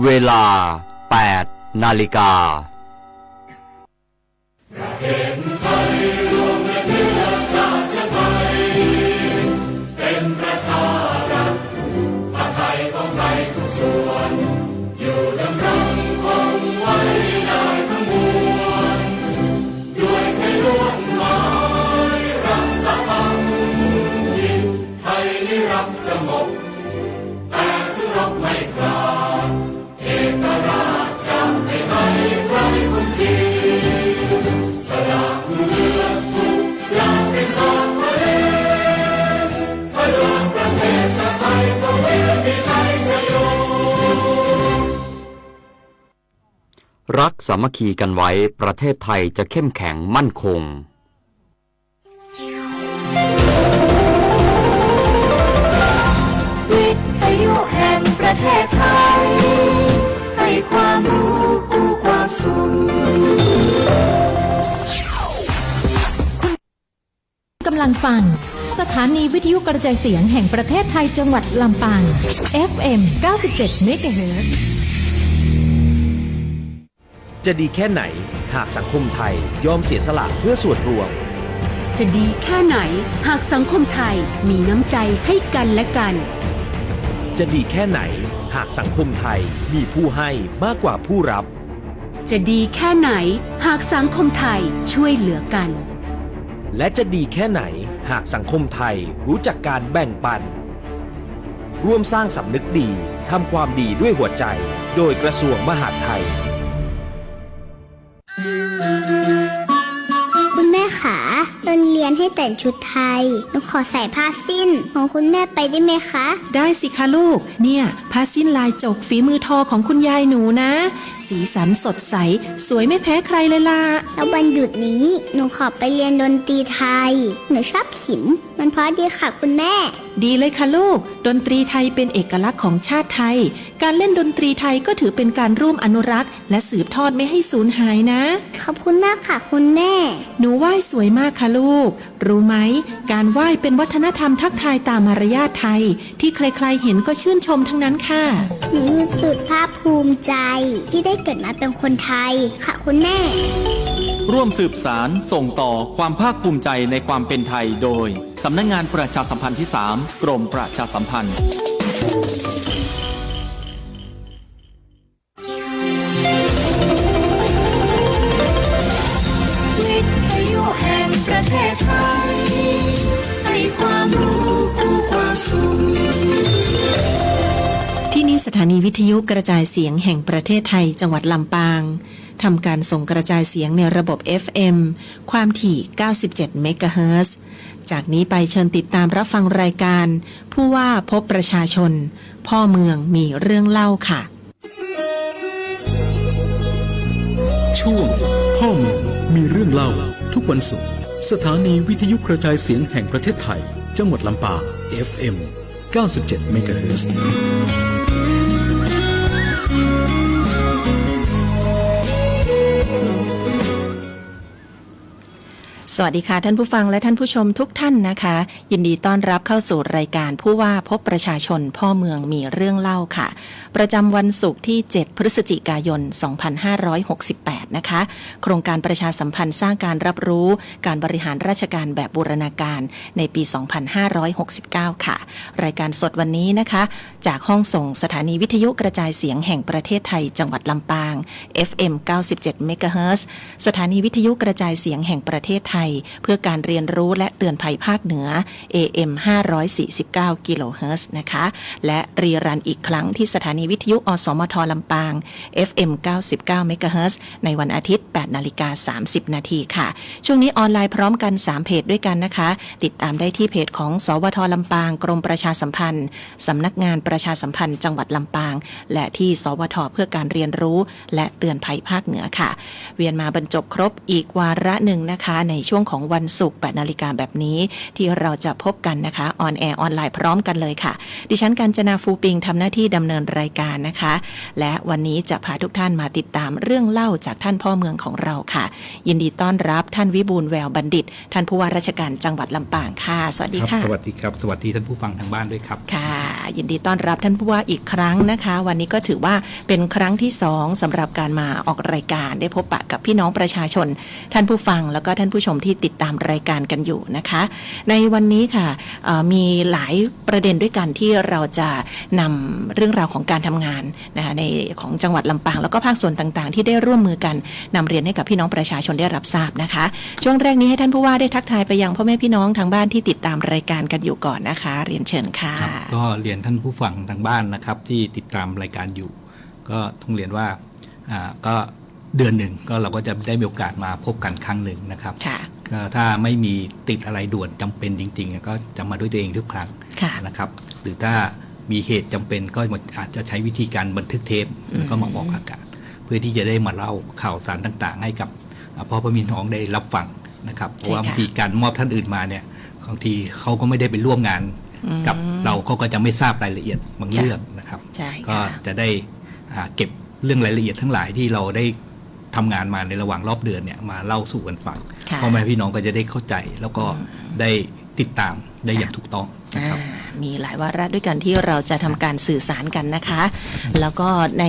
เวลา 8 นาฬิกาเป็นประชารัฐผ้าไทยของไทยทุกส่วนอยู่ดำรงคงไว้ได้ทั้งมวลด้วยไทยล้วนหมายรักษาพักดินไทยนิรักสงบแต่ถึงรบไม่กล้าเอกราชจำไม่ให้ใครคนดีสละเลือดทุกอย่างเป็นสอนทะเลถ้าเดินประเทศชาติไทยก็มีชัยชโยรักสามัคคีกันไว้ประเทศไทยจะเข้มแข็งมั่นคงวิทยุแห่งประเทศไทยให้ความรู้คู่ความสุขกำลังฟังสถานีวิทยุกระจายเสียงแห่งประเทศไทยจังหวัดลำปาง FM 97 เมกะเฮิรตซ์จะดีแค่ไหนหากสังคมไทยยอมเสียสละเพื่อส่วนรวมจะดีแค่ไหนหากสังคมไทยมีน้ำใจให้กันและกันจะดีแค่ไหนหากสังคมไทยมีผู้ให้มากกว่าผู้รับจะดีแค่ไหนหากสังคมไทยช่วยเหลือกันและจะดีแค่ไหนหากสังคมไทยรู้จักการแบ่งปันร่วมสร้างสำนึกดีทำความดีด้วยหัวใจโดยกระทรวงมหาดไทยคุณแม่ขาโรงเรียนให้แต่งชุดไทยหนูขอใส่ผ้าสิ้นของคุณแม่ไปได้ไหมคะได้สิคะลูกเนี่ยผ้าสิ้นลายจกฝีมือทอของคุณยายหนูนะสีสันสดใสสวยไม่แพ้ใครเลยล่ะแล้ววันหยุดนี้หนูขอไปเรียนดนตรีไทยหนูชอบขิมมันเพราะดีค่ะคุณแม่ดีเลยค่ะลูกดนตรีไทยเป็นเอกลักษณ์ของชาติไทยการเล่นดนตรีไทยก็ถือเป็นการร่วมอนุรักษ์และสืบทอดไม่ให้สูญหายนะขอบคุณมากค่ะคุณแม่หนูไหว้สวยมากค่ะลูกรู้ไหมการไหว้เป็นวัฒนธรรมทักทายตามมารยาทไทยที่ใครๆเห็นก็ชื่นชมทั้งนั้นค่ะหนูสุดภาคภูมิใจที่ได้เกิดมาเป็นคนไทยค่ะคุณแม่ร่วมสืบสารส่งต่อความภาคภูมิใจในความเป็นไทยโดยสำนักงานประชาสัมพันธ์ที่ 3 กรมประชาสัมพันธ์วิทยุแห่งประเทศไทยให้ความรู้คู่ความสุขที่นี่สถานีวิทยุกระจายเสียงแห่งประเทศไทยจังหวัดลำปางทำการส่งกระจายเสียงในระบบ FM ความถี่ 97 เมกะเฮิรตซ์จากนี้ไปเชิญติดตามรับฟังรายการผู้ว่าพบประชาชนพ่อเมืองมีเรื่องเล่าค่ะช่วงพ่อเมืองมีเรื่องเล่าทุกวันศุกร์สถานีวิทยุกระจายเสียงแห่งประเทศไทยจังหวัดลำปาง FM 97 เมกะเฮิรตซ์สวัสดีค่ะท่านผู้ฟังและท่านผู้ชมทุกท่านนะคะยินดีต้อนรับเข้าสู่รายการผู้ว่าพบประชาชนพ่อเมืองมีเรื่องเล่าค่ะประจำวันศุกร์ที่7พฤศจิกายน2568นะคะโครงการประชาสัมพันธ์สร้างการรับรู้การบริหารราชการแบบบูรณาการในปี2569ค่ะรายการสดวันนี้นะคะจากห้องส่งสถานีวิทยุกระจายเสียงแห่งประเทศไทยจังหวัดลำปาง FM 97 เมกะเฮิรตซ์สถานีวิทยุกระจายเสียงแห่งประเทศไทยเพื่อการเรียนรู้และเตือนภัยภาคเหนือ AM 549 กิโลเฮิรตซ์นะคะและรีรันอีกครั้งที่สถานีวิทยุอสมทลำปาง FM 99 เมกะเฮิรตซ์ในวันอาทิตย์ 8:30 นาทีค่ะช่วงนี้ออนไลน์พร้อมกัน3เพจด้วยกันนะคะติดตามได้ที่เพจของสวทลำปางกรมประชาสัมพันธ์สำนักงานประชาสัมพันธ์จังหวัดลำปางและที่สวทเพื่อการเรียนรู้และเตือนภัยภาคเหนือค่ะเวียนมาบรรจบครบอีกวาระหนึ่งนะคะในช่วง ช่วงของวันศุกร์ 8 นาฬิกาแบบนี้ที่เราจะพบกันนะคะออนแอร์ออนไลน์พร้อมกันเลยค่ะดิฉันกาญจนาฟูปิงทำหน้าที่ดำเนินรายการนะคะและวันนี้จะพาทุกท่านมาติดตามเรื่องเล่าจากท่านพ่อเมืองของเราค่ะยินดีต้อนรับท่านวิบูลย์แววบัณฑิตท่านผู้ว่าราชการจังหวัดลำปางค่ะสวัสดีค่ะสวัสดีครับสวัสดีท่านผู้ฟังทางบ้านด้วยครับค่ะยินดีต้อนรับท่านผู้ว่าอีกครั้งนะคะวันนี้ก็ถือว่าเป็นครั้งที่2สำหรับการมาออกรายการได้พบปะกับพี่น้องประชาชนท่านผู้ฟังแล้วก็ท่านผู้ชมที่ติดตามรายการกันอยู่นะคะในวันนี้ค่ะมีหลายประเด็นด้วยกันที่เราจะนำเรื่องราวของการทำงานนะคะในของจังหวัดลำปางแล้วก็ภาคส่วนต่างๆที่ได้ร่วมมือกันนำเรียนให้กับพี่น้องประชาชนได้รับทราบนะคะช่วงแรกนี้ให้ท่านผู้ว่าได้ทักทายไปยังพ่อแม่พี่น้องทางบ้านที่ติดตามรายการกันอยู่ก่อนนะคะเรียนเชิญค่ะก็เรียนท่านผู้ฟังทางบ้านนะครับที่ติดตามรายการอยู่ก็ต้องเรียนว่าก็เดือนหนึ่งก็เราก็จะได้มีโอกาสมาพบกันครั้งหนึ่งนะครับก็ถ้าไม่มีติดอะไรด่วนจำเป็นจริงๆก็จะมาด้วยตัวเองทุกครั้งนะครับหรือถ้ามีเหตุจำเป็นก็อาจจะใช้วิธีการบันทึกเทปแล้วก็มาออกอากาศเพื่อที่จะได้มาเล่าข่าวสารต่างๆให้กับพ่อพี่น้องได้รับฟังนะครับเพราะว่าบางทีการมอบท่านอื่นมาเนี่ยบางทีเขาก็ไม่ได้ไปร่วมงานกับเราเขาก็จะไม่ทราบรายละเอียดบางเรื่องนะครับก็จะได้เก็บเรื่องรายละเอียดทั้งหลายที่เราได้ทำงานมาในระหว่างรอบเดือนเนี่ยมาเล่าสู่กันฟังพ่อแม่พี่น้องก็จะได้เข้าใจแล้วก็ได้ติดตามได้อย่างถูกต้องนะครับมีหลายวาระด้วยกันที่เราจะทำการสื่อสารกันนะคะแล้วก็ใน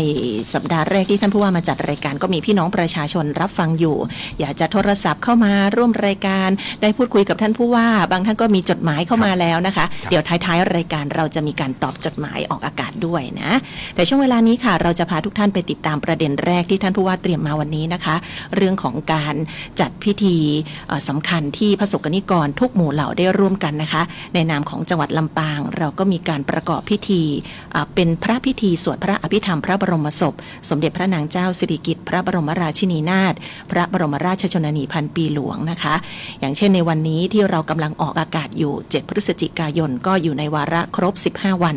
สัปดาห์แรกที่ท่านผู้ว่ามาจัดรายการก็มีพี่น้องประชาชนรับฟังอยู่อยากจะโทรศัพท์เข้ามาร่วมรายการได้พูดคุยกับท่านผู้ว่าบางท่านก็มีจดหมายเข้ามาแล้วนะคะเดี๋ยวท้ายๆรายการเราจะมีการตอบจดหมายออกอากาศด้วยนะแต่ช่วงเวลานี้ค่ะเราจะพาทุกท่านไปติดตามประเด็นแรกที่ท่านผู้ว่าเตรียมมาวันนี้นะคะเรื่องของการจัดพิธีสำคัญที่ประสบนิกรทุกหมู่เหล่าได้ร่วมกันนะคะในนามของจังหวัดลำปางเราก็มีการประกอบพิธีเป็นพระพิธีสวดพระอภิธรรมพระบรมศพสมเด็จพระนางเจ้าสิริกิติ์พระบรมราชินีนาถพระบรมราชชนนีพันปีหลวงนะคะอย่างเช่นในวันนี้ที่เรากำลังออกอากาศอยู่7พฤศจิกายนก็อยู่ในวาระครบ15วัน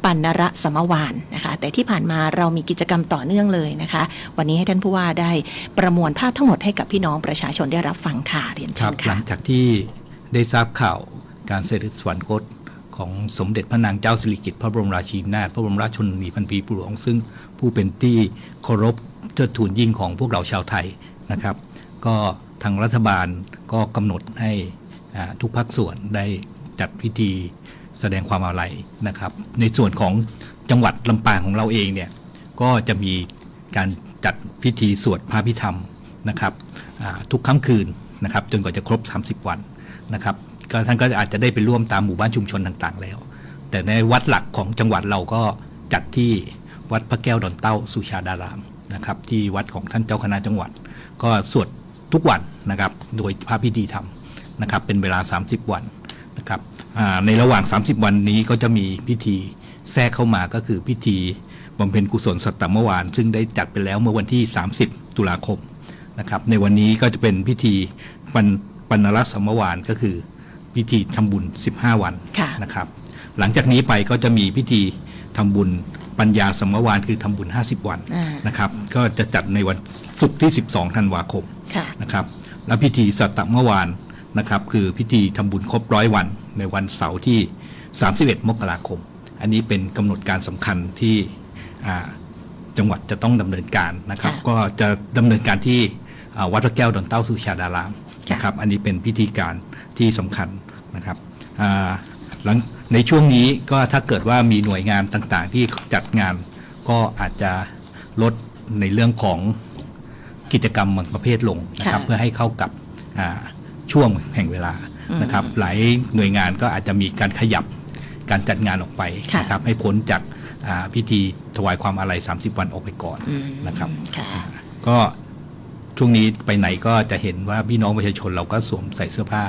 ปัณณรสมวานนะคะแต่ที่ผ่านมาเรามีกิจกรรมต่อเนื่องเลยนะคะวันนี้ให้ท่านผู้ว่าได้ประมวลภาพทั้งหมดให้กับพี่น้องประชาชนได้รับฟังค่ะเรียนเชิญค่ะหลังจากที่ได้ทราบข่าวการเสด็จสวรรคตของสมเด็จพระนางเจ้าสิริกิติ์พระบรมราชินีนาถพระบรมราชชนนีพันปีหลวงซึ่งผู้เป็นที่เคารพเทิดทูนยิ่งของพวกเราชาวไทยนะครับก็ทางรัฐบาลก็กำหนดให้ทุกภาคส่วนได้จัดพิธีแสดงความอาลัยนะครับในส่วนของจังหวัดลำปางของเราเองเนี่ยก็จะมีการจัดพิธีสวดพระพิธรรมนะครับทุกค่ำคืนนะครับจนกว่าจะครบ30วันนะครับก็ท่านก็อาจจะได้ไปร่วมตามหมู่บ้านชุมชนต่างๆแล้วแต่ในวัดหลักของจังหวัดเราก็จัดที่วัดพระแก้วดอนเต้าสุชาดารามนะครับที่วัดของท่านเจ้าคณะจังหวัดก็สวดทุกวันนะครับโดยพระพิธีธรรมนะครับเป็นเวลา30วันนะครับในระหว่าง30วันนี้ก็จะมีพิธีแทรกเข้ามาก็คือพิธีบำเพ็ญกุศลสัตตมวานซึ่งได้จัดไปแล้วเมื่อวันที่30ตุลาคมนะครับในวันนี้ก็จะเป็นพิธีปัณณรสมวานก็คือพิธีทำบุญ15วันนะครับหลังจากนี้ไปก็จะมีพิธีทำบุญปัญญาสมวานคือทำบุญ50วันนะครับก็จะจัดในวันศุกร์ที่12ธันวาคมนะครับแล้วพิธีสัตตมวานนะครับคือพิธีทำบุญครบ100วันในวันเสาร์ที่31มกราคมอันนี้เป็นกำหนดการสำคัญที่จังหวัดจะต้องดำเนินการนะครับก็จะดำเนินการที่วัดพระแก้วดอนเต้าสุชาดารามนะครับอันนี้เป็นพิธีการที่สำคัญนะครับหลังในช่วงนี้ก็ถ้าเกิดว่ามีหน่วยงานต่างๆที่จัดงานก็อาจจะลดในเรื่องของกิจกรรมบางประเภทลงนะครับเพื่อให้เข้ากับช่วงแห่งเวลานะครับหลายหน่วยงานก็อาจจะมีการขยับการจัดงานออกไปนะครับให้พ้นจากพิธีถวายความอาลัย30วันออกไปก่อนนะครับก็ช่วงนี้ไปไหนก็จะเห็นว่าพี่น้องประชาชนเราก็สวมใส่เสื้อผ้า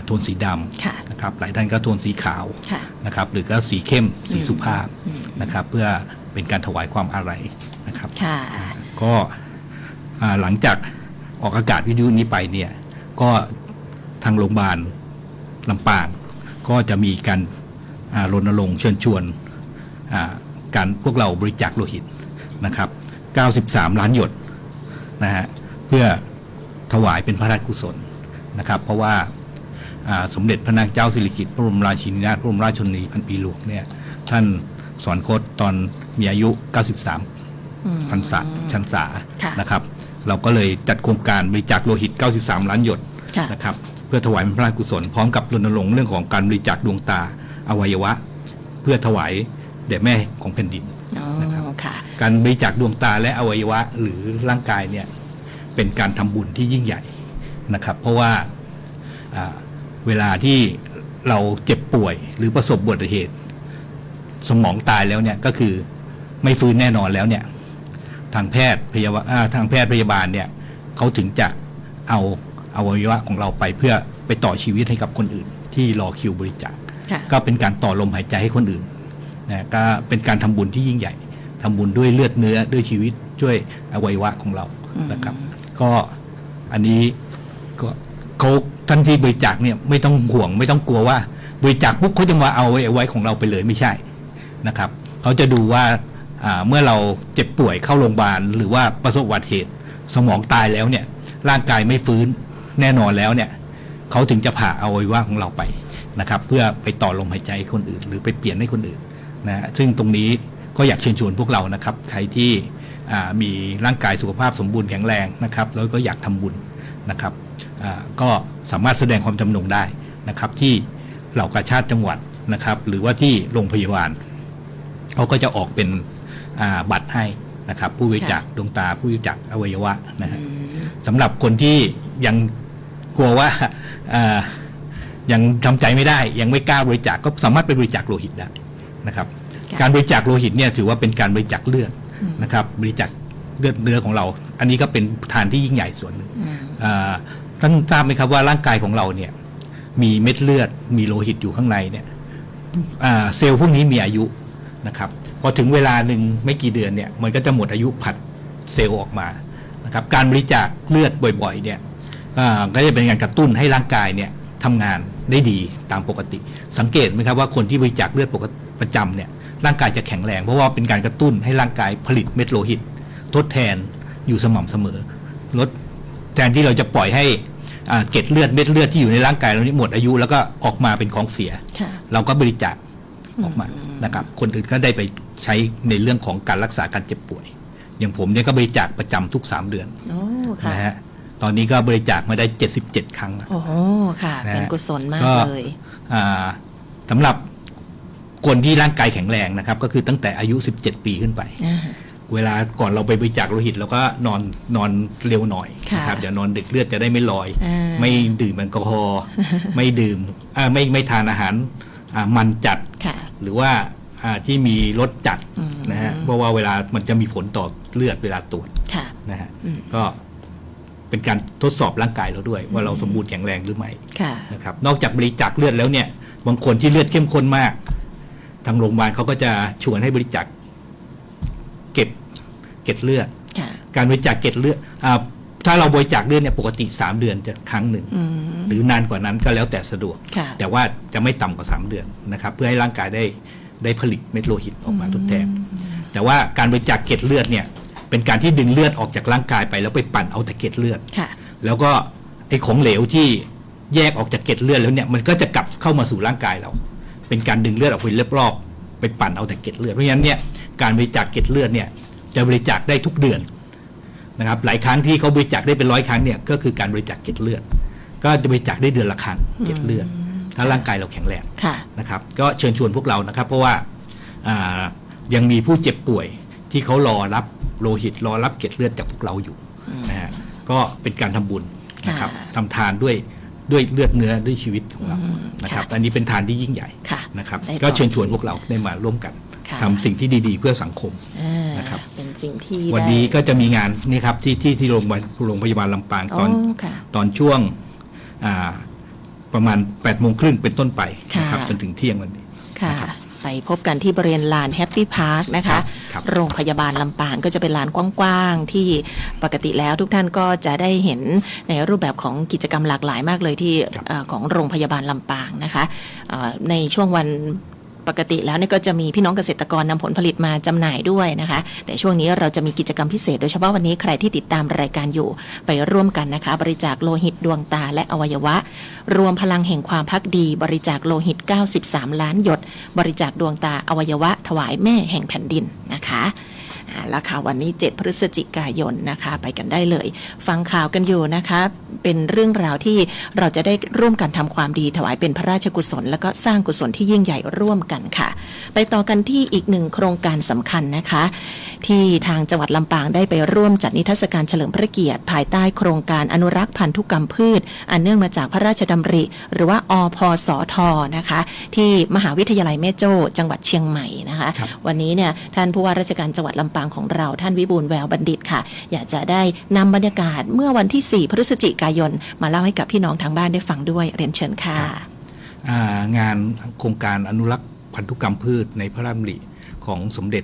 โทนสีดำนะครับหลายท่านก็โทนสีขาวนะครับหรือก็สีเข้มสีสุภาพนะครับเพื่อเป็นการถวายความอาลัยนะครับก็หลังจากออกอากาศวิทยุนี้ไปเนี่ยก็ทางโรงพยาบาลลำปางก็จะมีการรณรงค์เชิญชวนการพวกเราบริจาคโลหิตนะครับ93ล้านหยดนะฮะเพื่อถวายเป็นพระราชกุศล นะครับเพราะว่าสมเด็จพระนางเจ้าสิริกิติ์พระบรมราชินีนาถพระบรมราชชนนีพันปีหลวงเนี่ยท่านสวรรคตตอนมีอายุ 93 พรรษานะครับเราก็เลยจัดโครงการบริจาคโลหิต 93 ล้านหยดนะครับเพื่อถวายเป็นพระราชกุศลพร้อมกับรณรงค์เรื่องของการบริจาคดวงตาอวัยวะเพื่อถวายแด่แม่ของแผ่นดินนะครับการบริจาคดวงตาและอวัยวะหรือร่างกายเนี่ยเป็นการทำบุญที่ยิ่งใหญ่นะครับเพราะว่าเวลาที่เราเจ็บป่วยหรือประสบอุบัติเหตุสมองตายแล้วเนี่ยก็คือไม่ฟื้นแน่นอนแล้วเนี่ยทางแพทย์พยาบาลเนี่ยเขาถึงจะเอาอวัยวะของเราไปเพื่อไปต่อชีวิตให้กับคนอื่นที่รอคิวบริจาคก็เป็นการต่อลมหายใจให้คนอื่นนะก็เป็นการทำบุญที่ยิ่งใหญ่ทำบุญด้วยเลือดเนื้อด้วยชีวิตช่วยอวัยวะของเรานะครับก็อันนี้ก็เขาท่านที่บริจาคเนี่ยไม่ต้องห่วงไม่ต้องกลัวว่าบริจาคปุ๊บเขาจะมาเอาไว้ของเราไปเลยไม่ใช่นะครับเขาจะดูว่าเมื่อเราเจ็บป่วยเข้าโรงพยาบาลหรือว่าประสบอุบัติเหตุสมองตายแล้วเนี่ยร่างกายไม่ฟื้นแน่นอนแล้วเนี่ยเขาถึงจะผ่าเอาอวัยวะของเราไปนะครับเพื่อไปต่อลมหายใจให้คนอื่นหรือไปเปลี่ยนให้คนอื่นนะซึ่งตรงนี้ก็อยากเชิญชวนพวกเรานะครับใครที่มีร่างกายสุขภาพสมบูรณ์แข็งแรงนะครับแล้วก็อยากทำบุญนะครับก็สามารถแสดงความจำนงได้นะครับที่เหล่ากาชาดจังหวัดนะครับหรือว่าที่โรงพยาบาลเขาก็จะออกเป็นบัตรให้นะครับผู้บริจาคดวงตาผู้บริจาคอวัยวะนะฮะสำหรับคนที่ยังกลัวว่ายังทำใจไม่ได้ยังไม่กล้าบริจาคก็สามารถไปบริจาคโลหิตได้นะครับการบริจาคโลหิตเนี่ยถือว่าเป็นการบริจาคเลือดนะครับบริจาคเลือดเนื้อของเราอันนี้ก็เป็นทานที่ยิ่งใหญ่ส่วนหนึ่งท่านทราบไหมครับว่าร่างกายของเราเนี่ยมีเม็ดเลือดมีโลหิตอยู่ข้างในเนี่ยเซลล์พวกนี้มีอายุนะครับพอถึงเวลาหนึ่งไม่กี่เดือนเนี่ยมันก็จะหมดอายุผัดเซลล์ออกมานะครับการบริจาคเลือดบ่อยๆเนี่ยก็จะเป็นการกระตุ้นให้ร่างกายเนี่ยทำงานได้ดีตามปกติสังเกตไหมครับว่าคนที่บริจาคเลือดประจำเนี่ยร่างกายจะแข็งแรงเพราะว่าเป็นการกระตุ้นให้ร่างกายผลิตเม็ดโลหิตทดแทนอยู่สม่ำเสมอลดแทนที่เราจะปล่อยให้เกล็ดเลือดเม็ดเลือดที่อยู่ในร่างกายเรานี้หมดอายุแล้วก็ออกมาเป็นของเสียเราก็บริจาคออกมานะครับคนอื่นก็ได้ไปใช้ในเรื่องของการรักษาการเจ็บป่วยอย่างผมเนี่ยก็บริจาคประจำทุก3 เดือนนะฮะตอนนี้ก็บริจาคมาได้77 ครั้งโอ้โหค่ะเป็นกุศลมากเลยสำหรับคนที่ร่างกายแข็งแรงนะครับก็คือตั้งแต่อายุ17 ปีขึ้นไปเวลาก่อนเราไปบริจาคโลหิตเราก็นอนเร็วหน่อยนะครับอย่านอนดึกเลือดจะได้ไม่ลอยไม่ดื่มแอลกอฮอล์ไม่ดื่มไม่ทานอาหารมันจัดหรือว่าที่มีรสจัดนะฮะเพราะว่าเวลามันจะมีผลต่อเลือดเวลาตรวจนะฮะก็เป็นการทดสอบร่างกายเราด้วยว่าเราสมบูรณ์แข็งแรงหรือไม่นะครับนอกจากบริจาคเลือดแล้วเนี่ยบางคนที่เลือดเข้มข้นมากทางโรงพยาบาลเขาก็จะชวนให้บริจาคเกล็ดเลือดการบริจาคเกล็ดเลือดถ้าเราบริจาคเลือดเนี่ยปกติ3 เดือนจะครั้งหนึ่งหรือนานกว่านั้นก็แล้วแต่สะดวกแต่ว่าจะไม่ต่ำกว่า3 เดือนนะครับเพื่อให้ร่างกายได้ผลิตเม็ดโลหิตออกมาทดแทนแต่ว่าการบริจาคเกล็ดเลือดเนี่ยเป็นการที่ดึงเลือดออกจากร่างกายไปแล้วไปปั่นเอาแต่เกล็ดเลือดแล้วก็ไอ้ของเหลวที่แยกออกจากเกล็ดเลือดแล้วเนี่ยมันก็จะกลับเข้ามาสู่ร่างกายเราเป็นการดึงเลือดออกไปรอบๆไปปั่นเอาแต่เกล็ดเลือดเพราะฉะนั้นเนี่ยการบริจาคเกล็ดเลือดเนี่ยจะบริจาคได้ทุกเดือนนะครับหลายครั้งที่เขาบริจาคได้เป็น100 ครั้งเนี่ยก็คือการบริจาคเกล็ดเลือดก็จะบริจาคได้เดือนละครั้งเกล็ดเลือดถ้าร่างกายเราแข็งแรงนะครับก็เชิญชวนพวกเรานะครับเพราะว่ายังมีผู้เจ็บป่วยที่เขารอรับโลหิตรอรับเกล็ดเลือดจากพวกเราอยู่นะฮะก็เป็นการทำบุญนะครับทำทานด้วยเลือดเนื้อด้วยชีวิตของเรานะครับอันนี้เป็นทานที่ยิ่งใหญ่นะครับก็เชิญชวนพวกเราได้มาร่วมกันทำสิ่งที่ดีๆเพื่อสังคมนะครับเป็นสิ่งที่วันนี้ก็จะมีงานนี่ครับที่โรงพยาบาลลำปางตอนช่วงประมาณ8:30เป็นต้นไปนะครับจนถึงเที่ยงวันนี้ไปพบกันที่บริเวณลานแฮปปี้พาร์คนะคะโรงพยาบาลลำปางก็จะเป็นลานกว้างๆที่ปกติแล้วทุกท่านก็จะได้เห็นในรูปแบบของกิจกรรมหลากหลายมากเลยที่ของโรงพยาบาลลำปางนะคะในช่วงวัน ปกติแล้วเนี่ยก็จะมีพี่น้องเกษตรกรนำผลผลิตมาจำหน่ายด้วยนะคะแต่ช่วงนี้เราจะมีกิจกรรมพิเศษโดยเฉพาะวันนี้ใครที่ติดตามรายการอยู่ไปร่วมกันนะคะบริจาคโลหิตดวงตาและอวัยวะรวมพลังแห่งความภักดีบริจาคโลหิต93ล้านหยดบริจาคดวงตาอวัยวะถวายแม่แห่งแผ่นดินนะคะแล้วค่ะวันนี้7พฤศจิกายนนะคะไปกันได้เลยฟังข่าวกันอยู่นะคะเป็นเรื่องราวที่เราจะได้ร่วมกันทำความดีถวายเป็นพระราชกุศลแล้วก็สร้างกุศลที่ยิ่งใหญ่ร่วมกันค่ะไปต่อกันที่อีกหนึ่งโครงการสำคัญนะคะที่ทางจังหวัดลำปางได้ไปร่วมจัดนิทรรศการเฉลิมพระเกียรติภายใต้โครงการอนุรักษ์พันธุกรรมพืชอันเนื่องมาจากพระราชดำริหรือว่าอพสทนะคะที่มหาวิทยาลัยแม่โจ้จังหวัดเชียงใหม่นะคะวันนี้เนี่ยท่านผู้ว่าราชการจังหวัดลำปางของเราท่านวิบูลย์แววบัณฑิตค่ะอยากจะได้นำบรรยากาศเมื่อวันที่4พฤศจิกายนมาเล่าให้กับพี่น้องทางบ้านได้ฟังด้วยเรียนเชิญค่ะงานโครงการอนุรักษ์พันธุกรรมพืชในพระราชดำริของสมเด็จ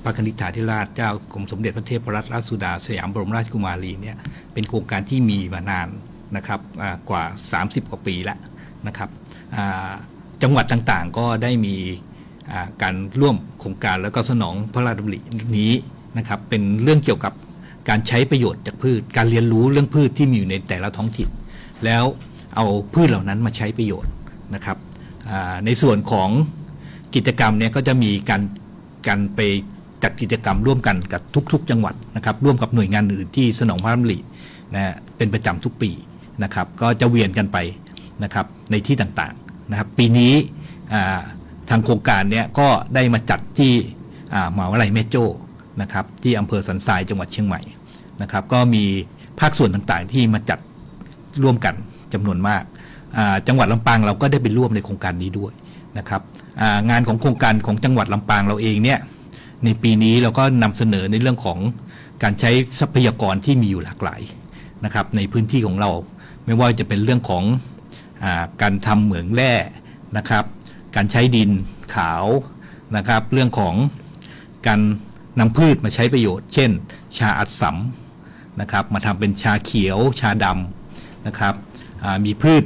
พระนิธิธิราชเจ้ากรมสมเด็จพระเทพรัตนราชสุดาสยามบรมราชกุมารีเนี่ยเป็นโครงการที่มีมานานนะครับกว่า30กว่าปีแล้วนะครับจังหวัดต่างๆก็ได้มีการร่วมโครงการแล้วก็สนองพระราชดำรินี้นะครับเป็นเรื่องเกี่ยวกับการใช้ประโยชน์จากพืชการเรียนรู้เรื่องพืชที่มีอยู่ในแต่ละท้องถิ่นแล้วเอาพืชเหล่านั้นมาใช้ประโยชน์นะครับในส่วนของกิจกรรมเนี่ยก็จะมีการไปจัดกิจกรรมร่วมกันกับทุกๆจังหวัดนะครับร่วมกับหน่วยงานอื่นที่สนองพระราชดำรินะเป็นประจำทุกปีนะครับก็จะเวียนกันไปนะครับในที่ต่างๆนะครับปีนี้ทางโครงการเนี่ยก็ได้มาจัดที่มหาวิทยาลัยแม่โจ้นะครับที่อำเภอสันทรายจังหวัดเชียงใหม่นะครับก็มีภาคส่วนต่างๆที่มาจัดร่วมกันจำนวนมากจังหวัดลำปางเราก็ได้ไปร่วมในโครงการนี้ด้วยนะครับงานของโครงการของจังหวัดลำปางเราเองเนี่ยในปีนี้เราก็นำเสนอในเรื่องของการใช้ทรัพยากรที่มีอยู่หลากหลายนะครับในพื้นที่ของเราไม่ว่าจะเป็นเรื่องของการทำเหมืองแร่นะครับการใช้ดินขาวนะครับเรื่องของการนำพืชมาใช้ประโยชน์เช่นชาอัดสำนะครับมาทำเป็นชาเขียวชาดำนะครับมีพืช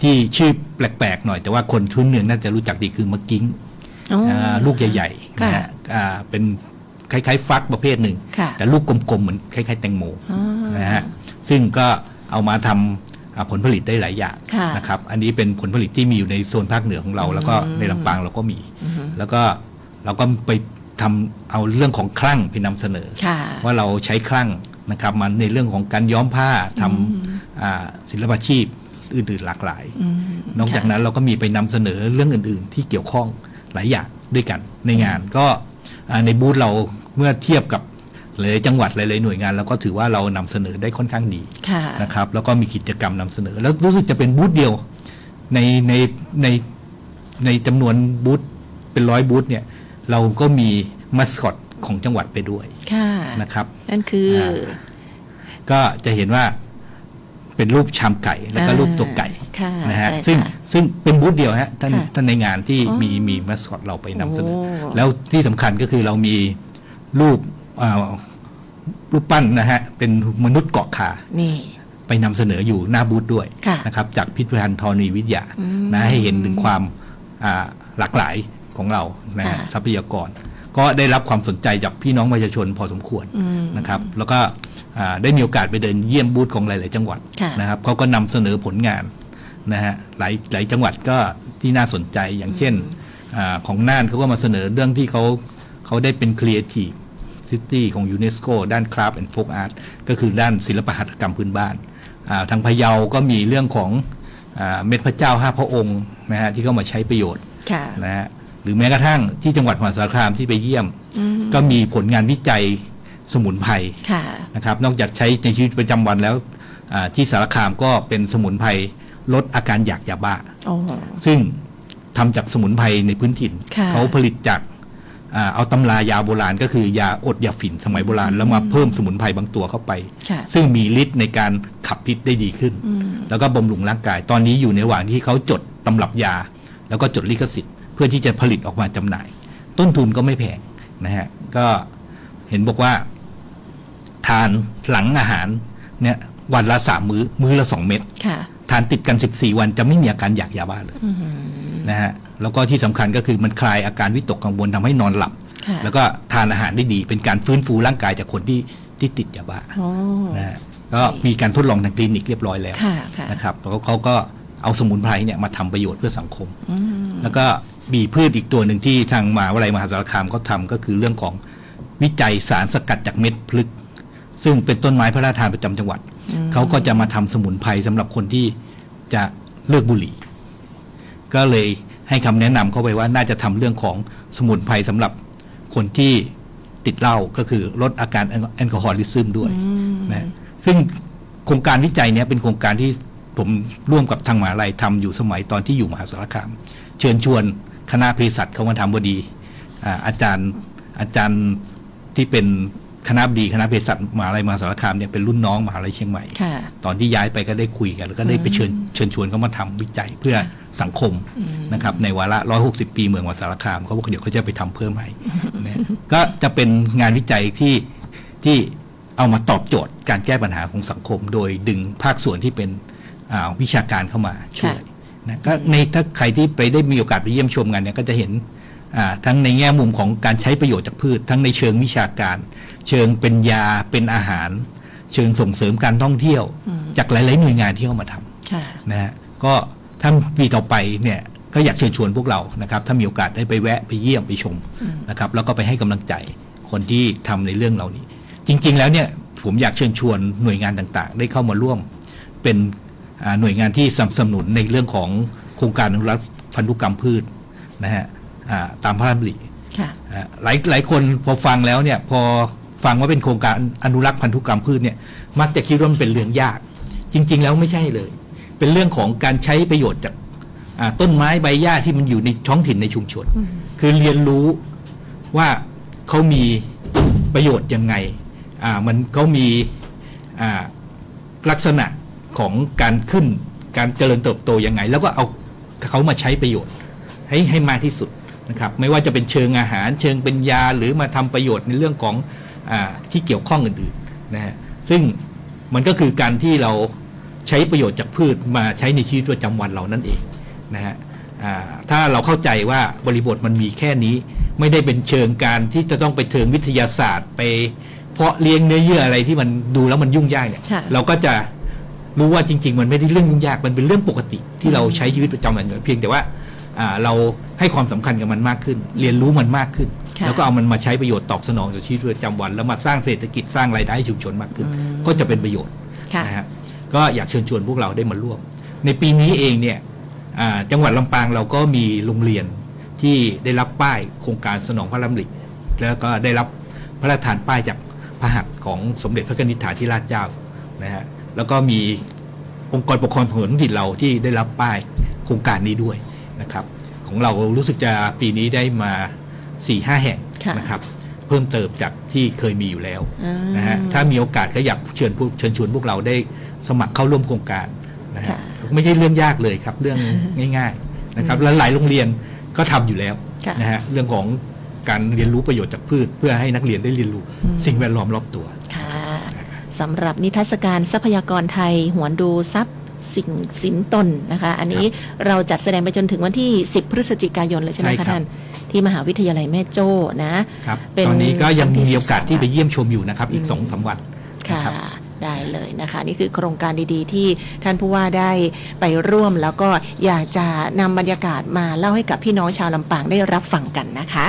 ที่ชื่อแปลกๆหน่อยแต่ว่าคนทุนเมืองน่าจะรู้จักดีคือมะกิ้งลูกใหญ่ๆนะฮะเป็นคล้ายๆฟักประเภทหนึ่งแต่ลูกกลมๆเหมือนคล้ายๆแตงโมนะฮะซึ่งก็เอามาทำผลผลิตได้หลายอย่างนะครับอันนี้เป็นผลผลิตที่มีอยู่ในโซนภาคเหนือของเราแล้วก็ในลำปางเราก็มีแล้วก็เราก็ไปทำเอาเรื่องของคลั่งไปนำเสนอว่าเราใช้คลั่งนะครับมันในเรื่องของการย้อมผ้าทำศิลปาชีพอื่นๆหลากหลายนอกจากนั้นเราก็มีไปนำเสนอเรื่องอื่นๆที่เกี่ยวข้องหลายอย่างด้วยกันในงานก็ในบูธเราเมื่อเทียบกับหลายจังหวัดหลายๆหน่วยงานเราก็ถือว่าเรานำเสนอได้ค่อนข้างดีนะครับแล้วก็มีกิจกรรมนำเสนอแล้วรู้สึกจะเป็นบูธเดียวในจำนวนบูธเป็น100บูธเนี่ยเราก็มีมัสคอตของจังหวัดไปด้วยนะครับนั่นคือก็จะเห็นว่าเป็นรูปชามไก่แล้วก็รูปตัวไก่นะฮะซึ่งเป็นบูธเดียวฮะท่านในงานที่มีมัสคอตเราไปนำเสนอแล้วที่สำคัญก็คือเรามีรูปปั้นนะฮะเป็นมนุษย์เกาะขาไปนำเสนออยู่หน้าบูธด้วยนะครับจากพิพิธภัณฑ์ธรณีวิทยานะให้เห็นถึงความหลากหลายของเรานะทรัพยากรก็ได้รับความสนใจจากพี่น้องประชาชนพอสมควรนะครับแล้วก็ได้มีโอกาสไปเดินเยี่ยมบูธของหลายๆจังหวัดนะครับเขาก็นำเสนอผลงานนะฮะหลายจังหวัดก็ที่น่าสนใจอย่างเช่นของน่านเขาก็มาเสนอเรื่องที่เขาได้เป็น Creative City ของยูเนสโกด้าน Craft and Folk Art ก็คือด้านศิลปหัตถกรรมพื้นบ้านทางพะเยาก็มีเรื่องของเม็ดพระเจ้า5พระองค์นะฮะที่เข้ามาใช้ประโยชน์นะฮะหรือแม้กระทั่งที่จังหวัดมหาสารคามที่ไปเยี่ยมก็มีผลงานวิจัยสมุนไพรนะครับนอกจากใช้ในชีวิตประจำวันแล้วที่สารคามก็เป็นสมุนไพรลดอาการอยากยาบ้าซึ่งทำจากสมุนไพรในพื้นถิ่นเขาผลิตจากเอาตำรายาโบราณก็คือยาอดยาฝิ่นสมัยโบราณแล้วมาเพิ่มสมุนไพรบางตัวเข้าไปซึ่งมีฤทธิ์ในการขับพิษได้ดีขึ้นแล้วก็บำรุงร่างกายตอนนี้อยู่ในระหว่างที่เขาจดตำรับยาแล้วก็จดลิขสิทธิ์เพื่อที่จะผลิตออกมาจำหน่ายต้นทุนก็ไม่แพงนะฮะก็เห็นบอกว่าทานหลังอาหารเนี่ยวันละ3 มื้อละ2 เม็ด ทานติดกัน 14 วันจะไม่มีอาการอยากยาบ้าเลยนะฮะแล้วก็ที่สำคัญก็คือมันคลายอาการวิตกกังวลทำให้นอนหลับแล้วก็ทานอาหารได้ดีเป็นการฟื้นฟูร่างกายจากคนที่ติดยาบ้านะฮะก็มีการทดลองทางคลินิกเรียบร้อยแล้วนะครับแล้วเขาก็เอาสมุนไพรเนี่ยมาทำประโยชน์เพื่อสังคมแล้วก็มีพืชอีกตัวหนึ่งที่ทางมหาวิทยาลัยมหาสารคามเขาทำก็คือเรื่องของวิจัยสารสกัดจากเม็ดพลึกซึ่งเป็นต้นไม้พระราชทานประจำจังหวัดเขาก็จะมาทำสมุนไพรสำหรับคนที่จะเลิกบุหรี่ก็เลยให้คำแนะนำเข้าไปว่าน่าจะทำเรื่องของสมุนไพรสำหรับคนที่ติดเหล้าก็คือลดอาการแอลกอฮอลิซึมด้วยนะซึ่งโครงการวิจัยนี้เป็นโครงการที่ผมร่วมกับทางมหาวิทยาลัยทำอยู่สมัยตอนที่อยู่มหาสารคามเชิญชวนคณะเภสัชเข้ามาทำพอดีอาจารย์ที่เป็นคณะบดีคณะเภสัชมหาวิทยาลัยมหาสารคามเนี่ยเป็นรุ่นน้องมหาวิทยาลัยเชียงใหม่ตอนที่ย้ายไปก็ได้คุยกันแล้วก็ได้ไปเชิญชวนเขามาทำวิจัยเพื่อสังคมนะครับในวาระ160 ปีเมืองมหาสารคามเขาบอกเดี๋ยวเขาจะไปทำเพิ่มให้นะก็จะเป็นงานวิจัยที่เอามาตอบโจทย์การแก้ปัญหาของสังคมโดยดึงภาคส่วนที่เป็นวิชาการเข้ามาช่วยนะก็ในถ้าใครที่ไปได้มีโอกาสไปเยี่ยมชมกันเนี่ยก็จะเห็นทั้งในแง่มุมของการใช้ประโยชน์จากพืชทั้งในเชิงวิชาการเชิงเป็นยาเป็นอาหารเชิงส่งเสริมการท่องเที่ยวจากหลายๆหน่วยงานที่เข้ามาทำนะฮะก็ถ้าปีต่อไปเนี่ยก็อยากเชิญชวนพวกเรานะครับถ้ามีโอกาสได้ไปแวะไปเยี่ยมไปชมนะครับแล้วก็ไปให้กำลังใจคนที่ทำในเรื่องเหล่านี้จริงๆแล้วเนี่ยผมอยากเชิญชวนหน่วยงานต่างๆได้เข้ามาร่วมเป็นหน่วยงานที่สนับสนุนในเรื่องของโครงการอนุรักษ์พันธุกรรมพืชนะฮะตามพระราชดำริหลายคนพอฟังแล้วเนี่ยพอฟังว่าเป็นโครงการอนุรักษ์พันธุกรรมพืชเนี่ยมักจะคิดว่ามันเป็นเรื่องยากจริงๆแล้วไม่ใช่เลยเป็นเรื่องของการใช้ประโยชน์จากต้นไม้ใบหญ้าที่มันอยู่ในท้องถิ่นในชุมชนคือเรียนรู้ว่าเขามีประโยชน์ยังไงมันเขามีลักษณะของการขึ้นการเจริญเติบโตยังไงแล้วก็เอาเขามาใช้ประโยชน์ให้มากที่สุดนะครับไม่ว่าจะเป็นเชิงอาหารเชิงเป็นยาหรือมาทำประโยชน์ในเรื่องของที่เกี่ยวข้องอื่นๆนะฮะซึ่งมันก็คือการที่เราใช้ประโยชน์จากพืชมาใช้ในชีวิตประจำวันเรานั่นเองนะฮะถ้าเราเข้าใจว่าบริบทมันมีแค่นี้ไม่ได้เป็นเชิงการที่จะต้องไปเชิงวิทยาศาสตร์ไปเพาะเลี้ยงเนื้อเยื่ออะไรที่มันดูแล้วมันยุ่งยากเนี่ยเราก็จะรู้ว่าจริงๆมันไม่ได้เรื่องยุ่งยากมันเป็นเรื่องปกติที่เราใช้ชีวิตประจำวันเพียงแต่ว่าเราให้ความสำคัญกับมันมากขึ้นเรียนรู้มันมากขึ้นแล้วก็เอามันมาใช้ประโยชน์ตอบสนองต่อชีวิตประจำวันแล้วมาสร้างเศรษฐกิจสร้างรายได้ให้ชุมชนมากขึ้นก็จะเป็นประโยชน์นะฮะก็อยากเชิญชวนพวกเราได้มาร่วมในปีนี้เองเนี่ยจังหวัดลำปางเราก็มีโรงเรียนที่ได้รับป้ายโครงการสนองพระราชดำริแล้วก็ได้รับพระราชทานป้ายจากพระหัตถ์ของสมเด็จพระนิธิฐาธิราชเจ้านะฮะแล้วก็มีองค์กรปกครองส่วนท้องถิ่นเราที่ได้รับป้ายโครงการนี้ด้วยนะครับของเรารู้สึกจะปีนี้ได้มา 4-5 แห่งนะครับเพิ่มเติมจากที่เคยมีอยู่แล้วนะฮะถ้ามีโอกาสก็อยากเชิญชวนพวกเราได้สมัครเข้าร่วมโครงการนะฮะไม่ใช่เรื่องยากเลยครับเรื่องง่ายๆนะครับและหลายโรงเรียนก็ทำอยู่แล้วนะฮะเรื่องของการเรียนรู้ประโยชน์จากพืชเพื่อให้นักเรียนได้เรียนรู้สิ่งแวดล้อมรอบตัวสำหรับนิทรรศการทรัพยากรไทยหวนดูทรัพย์สิ่งสินตนนะคะอันนี้เราจัดแสดงไปจนถึงวันที่10 พฤศจิกายนเลยใช่ไหมคะท่านที่มหาวิทยาลัยแม่โจ้นะครับตอนนี้ก็ยังมีโอกาสที่ไปเยี่ยมชมอยู่นะครับอีก 2-3 วันค่ะได้เลยนะคะนี่คือโครงการดีๆที่ท่านผู้ว่าได้ไปร่วมแล้วก็อยากจะนำบรรยากาศมาเล่าให้กับพี่น้องชาวลำปางได้รับฟังกันนะคะ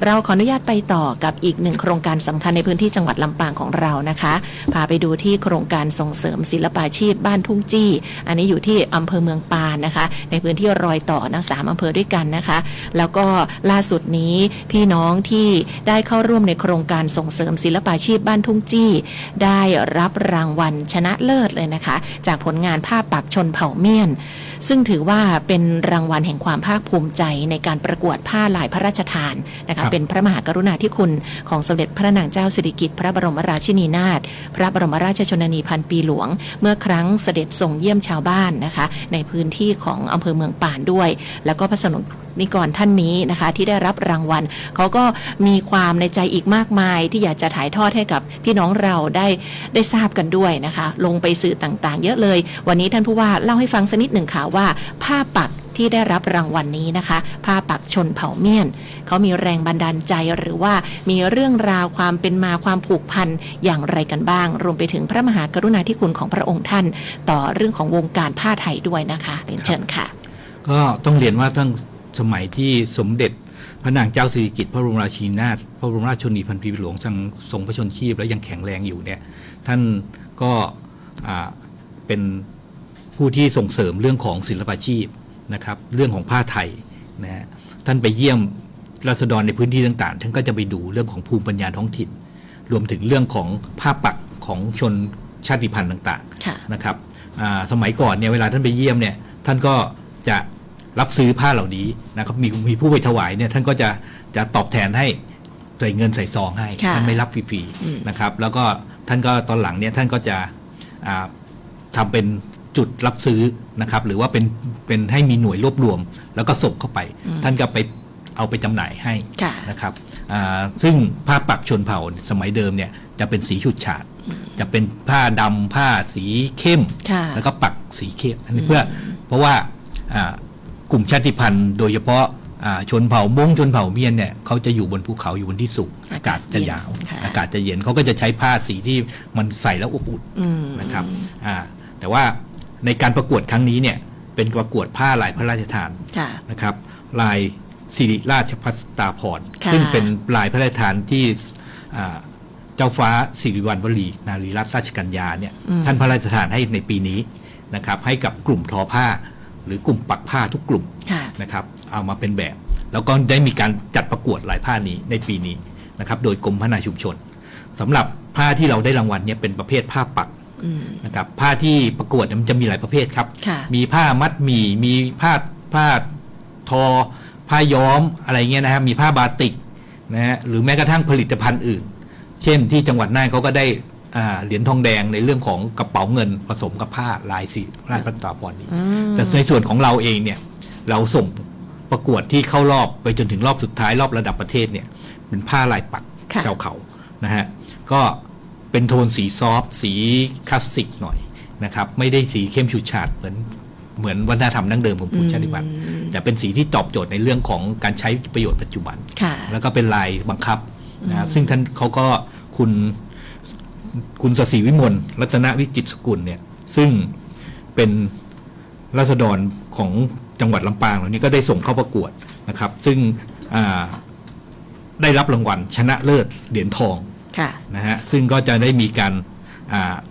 เราขออนุญาตไปต่อกับอีกหนึ่งโครงการสำคัญในพื้นที่จังหวัดลำปางของเรานะคะพาไปดูที่โครงการส่งเสริมศิลปาชีพบ้านทุ่งจี้อันนี้อยู่ที่อำเภอเมืองปานนะคะในพื้นที่รอยต่อทั้ง3อำเภอด้วยกันนะคะแล้วก็ล่าสุดนี้พี่น้องที่ได้เข้าร่วมในโครงการส่งเสริมศิลปาชีพบ้านทุ่งจี้ได้รับรางวัลชนะเลิศเลยนะคะจากผลงานผ้าปักชนเผ่าเมี่ยนซึ่งถือว่าเป็นรางวัลแห่งความภาคภูมิใจในการประกวดผ้าลายพระราชทานนะคะเป็นพระมหากรุณาธิคุณของสมเด็จพระนางเจ้าสิริกิติ์พระบรมราชินีนาถพระบรมราชชนนีพันปีหลวงเมื่อครั้งเสด็จส่งเยี่ยมชาวบ้านนะคะในพื้นที่ของอำเภอเมืองปานด้วยแล้วก็ นิกรท่านนี้นะคะที่ได้รับรางวัลเขาก็มีความในใจอีกมากมายที่อยากจะถ่ายทอดให้กับพี่น้องเราได้ทราบกันด้วยนะคะลงไปสื่อต่างๆเยอะเลยวันนี้ท่านผู้ว่าเล่าให้ฟังสักนิดหนึ่งค่ะว่าผ้าปักที่ได้รับรางวัลนี้นะคะผ้าปักชนเผ่าเมียนเขามีแรงบันดาลใจหรือว่ามีเรื่องราวความเป็นมาความผูกพันอย่างไรกันบ้างรวมไปถึงพระมหากรุณาธิคุณของพระองค์ท่านต่อเรื่องของวงการผ้าไทยด้วยนะคะเรียนเชิญค่ะก็ต้องเรียนว่าตั้งสมัยที่สมเด็จพระนางเจ้าสิริกิติ์พระบรมราชินีนาถพระบรมราชชนนีพันปีหลวงทรงพระชนชีพและยังแข็งแรงอยู่เนี่ยท่านก็เป็นผู้ที่ส่งเสริมเรื่องของศิลปาชีพนะครับเรื่องของผ้าไทยนะฮะท่านไปเยี่ยมราษฎรในพื้นที่ต่างๆท่านก็จะไปดูเรื่องของภูมิปัญญาท้องถิ่นรวมถึงเรื่องของผ้าปักของชนชาติพันธุ์ต่างๆนะครับสมัยก่อนเนี่ยเวลาท่านไปเยี่ยมเนี่ยท่านก็จะรับซื้อผ้าเหล่านี้นะครับมีผู้ไปถวายเนี่ยท่านก็จะตอบแทนให้ใส่เงินใส่ซองให้ท่านไม่รับฟรีๆนะครับแล้วก็ท่านก็ตอนหลังเนี่ยท่านก็จะทำเป็นจุดรับซื้อนะครับหรือว่าเป็นให้มีหน่วยรวบรวมแล้วก็ส่งเข้าไปท่านก็ไปเอาไปจำหน่ายให้นะครับซึ่งผ้าปักชนเผ่าสมัยเดิมเนี่ยจะเป็นสีฉูดฉาดจะเป็นผ้าดำผ้าสีเข้มแล้วก็ปักสีเข้มอันนี้เพราะว่ากลุ่มชาติพันธุ์โดยเฉพาะชนเผ่าม้งชนเผ่าเมียนเนี่ยเขาจะอยู่บนภูเขาอยู่บนที่สูงอากาศจะหนาวอากาศจะเย็นเขาก็จะใช้ผ้าสีที่มันใส่แล้วอบอุ่นนะครับแต่ว่าในการประกวดครั้งนี้เนี่ยเป็นประกวดผ้าลายพระราชทานนะครับลายสิริราชพัสตาภรณ์ซึ่งเป็นลายพระราชทานที่เจ้าฟ้าสิริวัณวลีนารีรัตนราชกัญญาเนี่ยท่านพระราชทานให้ในปีนี้นะครับให้กับกลุ่มทอผ้าหรือกลุ่มปักผ้าทุกกลุ่มนะครับเอามาเป็นแบบแล้วก็ได้มีการจัดประกวดลายผ้านี้ในปีนี้นะครับโดยกรมพัฒนาชุมชนสำหรับผ้าที่เราได้รางวัลเนี่ยเป็นประเภทผ้าปักนะครับผ้าที่ประกวดมันจะมีหลายประเภทครับมีผ้ามัดหมี่มีผ้าทอผ้าย้อมอะไรเงี้ยนะครับมีผ้าบาติกนะฮะหรือแม้กระทั่งผลิตภัณฑ์อื่นเช่นที่จังหวัดน่านเขาก็ได้เหรียญทองแดงในเรื่องของกระเป๋าเงินผสมกับผ้าลายสีราชพัสตาภรณ์นี้แต่ในส่วนของเราเองเนี่ยเราส่งประกวดที่เข้ารอบไปจนถึงรอบสุดท้ายรอบระดับประเทศเนี่ยเป็นผ้าลายปักชาวเขานะฮะก็เป็นโทนสีซอฟสีคลาสสิกหน่อยนะครับไม่ได้สีเข้มฉูดฉาดเหมือนวัฒนธรรมดั้งเดิมของกลุ่มชาติพันธุ์แต่เป็นสีที่ตอบโจทย์ในเรื่องของการใช้ประโยชน์ปัจจุบันแล้วก็เป็นลายบังคับนะซึ่งท่านเขาก็คุณศรีวิมลรัตนวิจิตรสกุลเนี่ยซึ่งเป็นราษฎรของจังหวัดลำปางเหล่านี้ก็ได้ส่งเข้าประกวดนะครับซึ่งได้รับรางวัลชนะเลิศเหรียญทองนะฮะซึ่งก็จะได้มีการ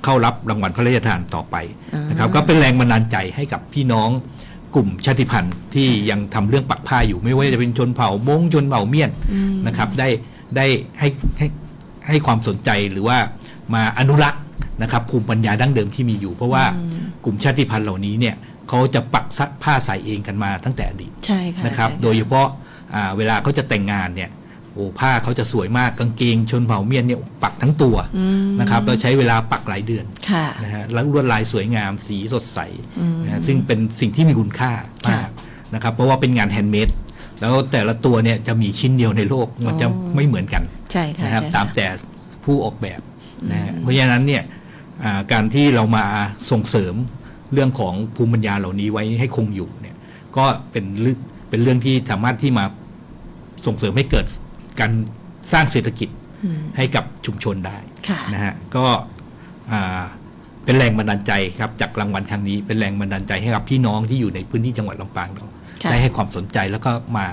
เข้ารับรางวัลพระราชทานต่อไปนะครับก็เป็นแรงบันดาลใจให้กับพี่น้องกลุ่มชาติพันธุ์ที่ยังทำเรื่องปักผ้าอยู่ไม่ว่าจะเป็นชนเผ่าม้งชนเผ่าเมียนนะครับได้ให้ความสนใจหรือว่ามาอนุรักษ์นะครับภูมิปัญญาดั้งเดิมที่มีอยู่เพราะว่ากลุ่มชาติพันธุ์เหล่านี้เนี่ยเขาจะปักซักผ้าใส่เองกันมาตั้งแต่อดีตนะครับโดยเฉพาะเวลาเขาจะแต่งงานเนี่ยโอ้ผ้าเขาจะสวยมากกางเกงชนเผ่าเมียนเนี่ยปักทั้งตัวนะครับเราใช้เวลาปักหลายเดือนนะฮะแล้วลวดลายสวยงามสีสดใสนะซึ่งเป็นสิ่งที่มีคุณค่ามากนะครับเพราะว่าเป็นงานแฮนด์เมดแล้วแต่ละตัวเนี่ยจะมีชิ้นเดียวในโลกมันจะไม่เหมือนกันนะครับตามแต่ผู้ออกแบบนะเพราะฉะนั้นเนี่ยการที่เรามาส่งเสริมเรื่องของภูมิปัญญาเหล่านี้ไว้ให้คงอยู่เนี่ยก็เป็นเรื่องที่สามารถที่มาส่งเสริมให้เกิดการสร้างเศรษฐกิจให้กับชุมชนได้นะฮะก็เป็นแรงบันดาลใจครับจากรางวัลครั้งนี้เป็นแรงบันดาลใจให้กับพี่น้องที่อยู่ในพื้นที่จังหวัดลำปางเราได้ให้ความสนใจแล้วก็มา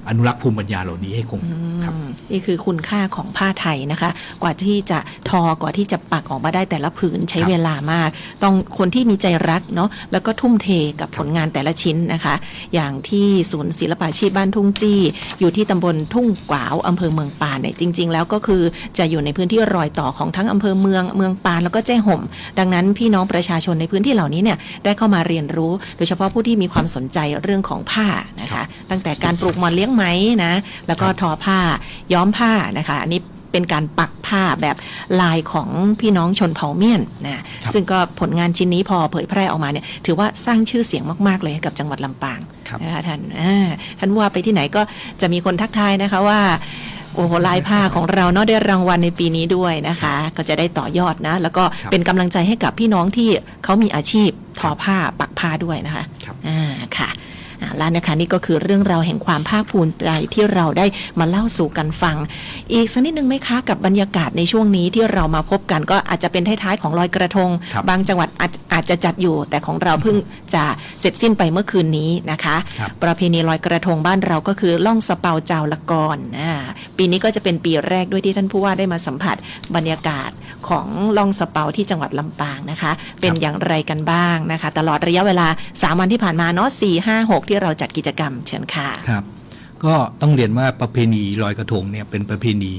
อนุรักษ์ภูมิปัญญาเหล่านี้ให้คงครับนี่คือคุณค่าของผ้าไทยนะคะกว่าที่จะกว่าที่จะปักออกมาได้แต่ละผืนใช้เวลามากต้องคนที่มีใจรักเนาะแล้วก็ทุ่มเทกับผลงานแต่ละชิ้นนะคะอย่างที่ศูนย์ศิลปาชีพบ้านทุ่งจี้อยู่ที่ตำบลทุ่งกวาวอำเภอเมืองปานเนี่ยจริงๆแล้วก็คือจะอยู่ในพื้นที่รอยต่อของทั้งอำเภอเมืองปานแล้วก็แจ้ห่มดังนั้นพี่น้องประชาชนในพื้นที่เหล่านี้เนี่ยได้เข้ามาเรียนรู้โดยเฉพาะผู้ที่มีความสนใจเรื่องของผ้านะคะตั้งแต่การปลูกหมอนเลี้ยงไหมนะแล้วก็ทอผ้าย้อมผ้านะคะอันนี้ เป็นการปักผ้าแบบลายของพี่น้องชนเผ่าเมียนนะซึ่งก็ผลงานชิ้นนี้พอเผยแพร่ออกมาเนี่ยถือว่าสร้างชื่อเสียงมากๆเลยให้กับจังหวัดลำปางนะคะท่านว่าไปที่ไหนก็จะมีคนทักทายนะคะว่าโอ้โหลายผ้าของเราเนาะได้รางวัลในปีนี้ด้วยนะคะก็จะได้ต่อยอดนะแล้วก็เป็นกำลังใจให้กับพี่น้องที่เขามีอาชีพทอผ้าปักผ้าด้วยนะคะค่ะแล้วนะคะนี่ก็คือเรื่องราวแห่งความภาคภูมิใจที่เราได้มาเล่าสู่กันฟังอีกสักนิดนึงไหมคะกับบรรยากาศในช่วงนี้ที่เรามาพบกันก็อาจจะเป็นท้ายๆของลอยกระทง บางจังหวัดอาจจะจัดอยู่แต่ของเราเพิ่งจะเสร็จสิ้นไปเมื่อคืนนี้นะคะประเพณีลอยกระทงบ้านเราก็คือล่องสะเปาเจ้าละกรปีนี้ก็จะเป็นปีแรกด้วยที่ท่านผู้ว่าได้มาสัมผัสบรรยากาศของล่องสะเปาที่จังหวัดลำปางนะคะเป็นอย่างไรกันบ้างนะคะตลอดระยะเวลา3 วันที่ผ่านมาเนาะ4, 5, 6ที่เราจัดกิจกรรมเชิญค่ะครับก็ต้องเรียนว่าประเพณีลอยกระทงเนี่ยเป็นประเพณี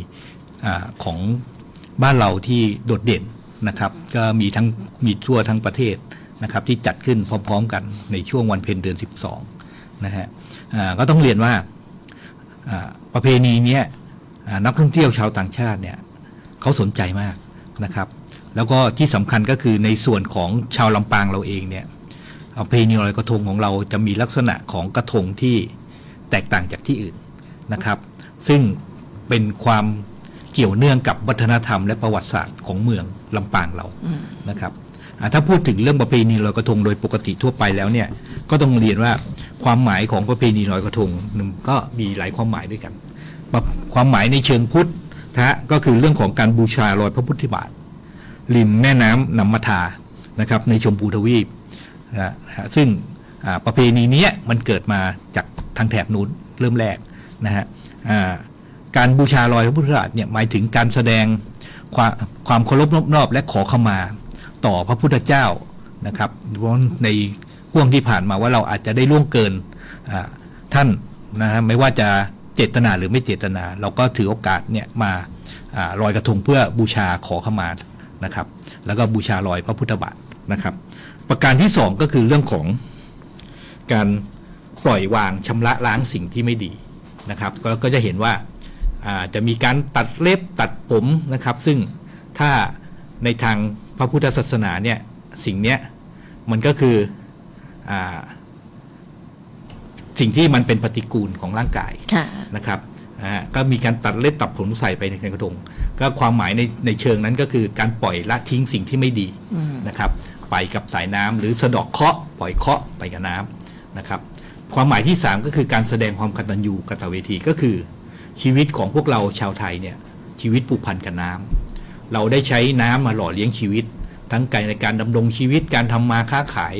ของบ้านเราที่โดดเด่นนะครับก็มีทั่วทั้งประเทศนะครับที่จัดขึ้นพร้อมๆกันในช่วงวันเพ็ญเดือน12นะฮะก็ต้องเรียนว่าประเพณีนี้นักท่องเที่ยวชาวต่างชาติเนี่ยเขาสนใจมากนะครับแล้วก็ที่สำคัญก็คือในส่วนของชาวลำปางเราเองเนี่ยประเพณีลอยกระทงของเราจะมีลักษณะของกระทงที่แตกต่างจากที่อื่นนะครับซึ่งเป็นความเกี่ยวเนื่องกับวัฒนธรรมและประวัติศาสตร์ของเมืองลำปางเรานะครับถ้าพูดถึงเรื่องประเพณีลอยกระทงโดยปกติทั่วไปแล้วเนี่ยก็ต้องเรียนว่าความหมายของประเพณีลอยกระทงก็มีหลายความหมายด้วยกันความหมายในเชิงพุทธก็คือเรื่องของการบูชาลอยพระพุทธบาทริมแม่น้ำนำมาทานะครับในชมพูทวีปซึ่งประเพณีนี้มันเกิดมาจากทางแถบนู้นเริ่มแรกนะฮะการบูชาลอยพระพุทธบาทเนี่ยหมายถึงการแสดงความเคารพนอบและขอขมาต่อพระพุทธเจ้านะครับเพราะในห่วงที่ผ่านมาว่าเราอาจจะได้ล่วงเกินท่านนะฮะไม่ว่าจะเจตนาหรือไม่เจตนาเราก็ถือโอกาสเนี่ยมาลอยกระทงเพื่อบูชาขอขมานะครับแล้วก็บูชาลอยพระพุทธบาทนะครับประการที่2ก็คือเรื่องของการปล่อยวางชำระล้างสิ่งที่ไม่ดีนะครับก็จะเห็นว่าจะมีการตัดเล็บตัดผมนะครับซึ่งถ้าในทางพระพุทธศาสนาเนี่ยสิ่งเนี้ยมันก็คือสิ่งที่มันเป็นปฏิกูลของร่างกายนะครับก็มีการตัดเล็บตัดผมใส่ไปในกระทงก็ความหมายในเชิงนั้นก็คือการปล่อยละทิ้งสิ่งที่ไม่ดีนะครับไปกับสายน้ำหรือสะเดาะเคราะห์ปล่อยเคราะห์ไปกับน้ำนะครับความหมายที่3ก็คือการแสดงความกตัญญูกตเวทีก็คือชีวิตของพวกเราชาวไทยเนี่ยชีวิตผูกพันกับน้ำเราได้ใช้น้ำมาหล่อเลี้ยงชีวิตทั้งในการดำรงชีวิตการทำมาค้าขาย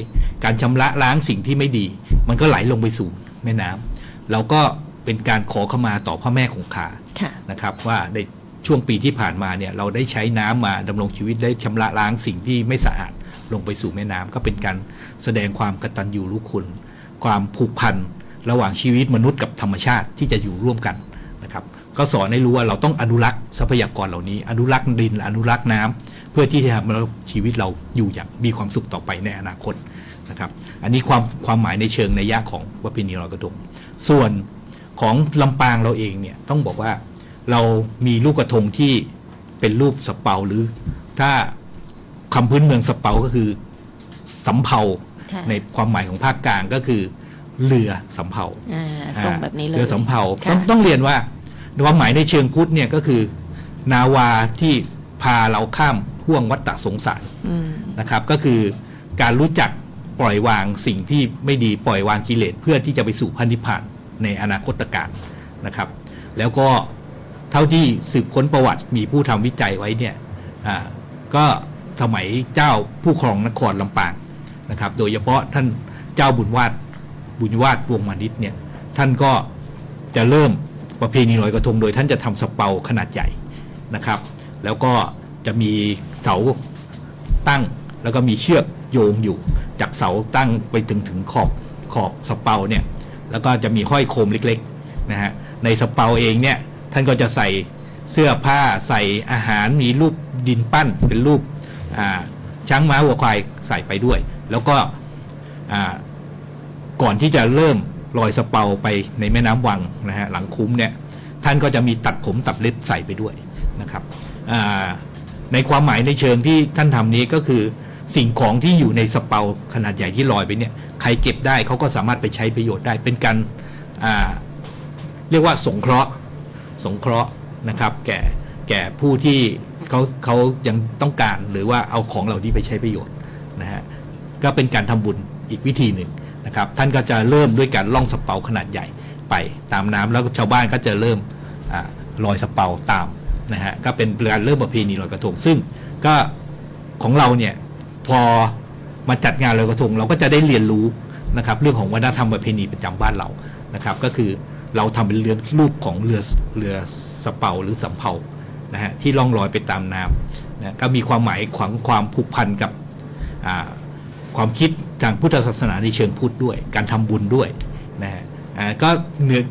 การชำระล้างสิ่งที่ไม่ดีมันก็ไหลลงไปสู่แม่น้ำเราก็เป็นการขอขมาต่อพระแม่คงคานะครับว่าในช่วงปีที่ผ่านมาเนี่ยเราได้ใช้น้ำมาดำรงชีวิตได้ชำระล้างสิ่งที่ไม่สะอาดลงไปสู่แม่น้ำก็เป็นการแสดงความกตัญญูรู้คุณความผูกพันระหว่างชีวิตมนุษย์กับธรรมชาติที่จะอยู่ร่วมกันนะครับก็สอนให้รู้ว่าเราต้องอนุรักษ์ทรัพยากรเหล่านี้อนุรักษ์ดินอนุรักษ์น้ำเพื่อที่จะทำให้ชีวิตเราอยู่อย่างมีความสุขต่อไปในอนาคตนะครับอันนี้ความหมายในเชิงนัยยะของประเพณีลอยกระทงส่วนของลำปางเราเองเนี่ยต้องบอกว่าเรามีลูกกระทงที่เป็นรูปสะเปาหรือถ้าคำพื้นเมืองสะเปาก็คือสำเภาในความหมายของภาคกลางก็คือเรือสำเภาทรงแบบนี้เลยเรือสำเภาต้องเรียนว่าความหมายในเชิงพุทธเนี่ยก็คือนาวาที่พาเราข้ามห่วงวัฏฏะสงสารนะครับก็คือการรู้จักปล่อยวางสิ่งที่ไม่ดีปล่อยวางกิเลสเพื่อที่จะไปสู่พระนิพพานในอนาคตการนะครับแล้วก็เท่าที่สืบค้นประวัติมีผู้ทำวิจัยไว้เนี่ยก็สมัยเจ้าผู้ครองนครลำปางนะครับโดยเฉพาะท่านเจ้าบุญวาดวงมานิชเนี่ยท่านก็จะเริ่มประเพณีลอยกระทงโดยท่านจะทำสะเปาขนาดใหญ่นะครับแล้วก็จะมีเสาตั้งแล้วก็มีเชือกโยงอยู่จากเสาตั้งไปถึงขอบสะเปาเนี่ยแล้วก็จะมีห้อยโคมเล็กๆนะฮะในสะเปาเองเนี่ยท่านก็จะใส่เสื้อผ้าใส่อาหารมีรูปดินปั้นเป็นรูปช้างม้าวัวควายใส่ไปด้วยแล้วก็ก่อนที่จะเริ่มลอยสะเปาไปในแม่น้ำวังนะฮะหลังคุ้มเนี่ยท่านก็จะมีตัดผมตัดเล็บใส่ไปด้วย นะครับในความหมายในเชิงที่ท่านทำนี้ก็คือสิ่งของที่อยู่ในสเปาขนาดใหญ่ที่ลอยไปเนี่ยใครเก็บได้เขาก็สามารถไปใช้ประโยชน์ได้เป็นการเรียกว่าสงเคราะห์นะครับแก่ผู้ที่เขายังต้องการหรือว่าเอาของเหล่านี้ไปใช้ประโยชน์นะฮะก็เป็นการทำบุญอีกวิธีหนึ่งนะครับท่านก็จะเริ่มด้วยการล่องสเปาขนาดใหญ่ไปตามน้ำแล้วชาวบ้านก็จะเริ่มลอยสเปาตามนะฮะก็เป็นการเริ่มประเพณีลอยกระทงซึ่งก็ของเราเนี่ยพอมาจัดงานลอยกระทงเราก็จะได้เรียนรู้นะครับเรื่องของวัฒนธรรมประเพณีประจำบ้านเรานะครับก็คือเราทำเป็นเรือรูปของเรือสเปาหรือสำเภานะฮะที่ล่องลอยไปตามน้ำนะก็มีความหมายของความผูกพันกับความคิดทางพุทธศาสนาในเชิงพุทธด้วยการทำบุญด้วยนะฮะก็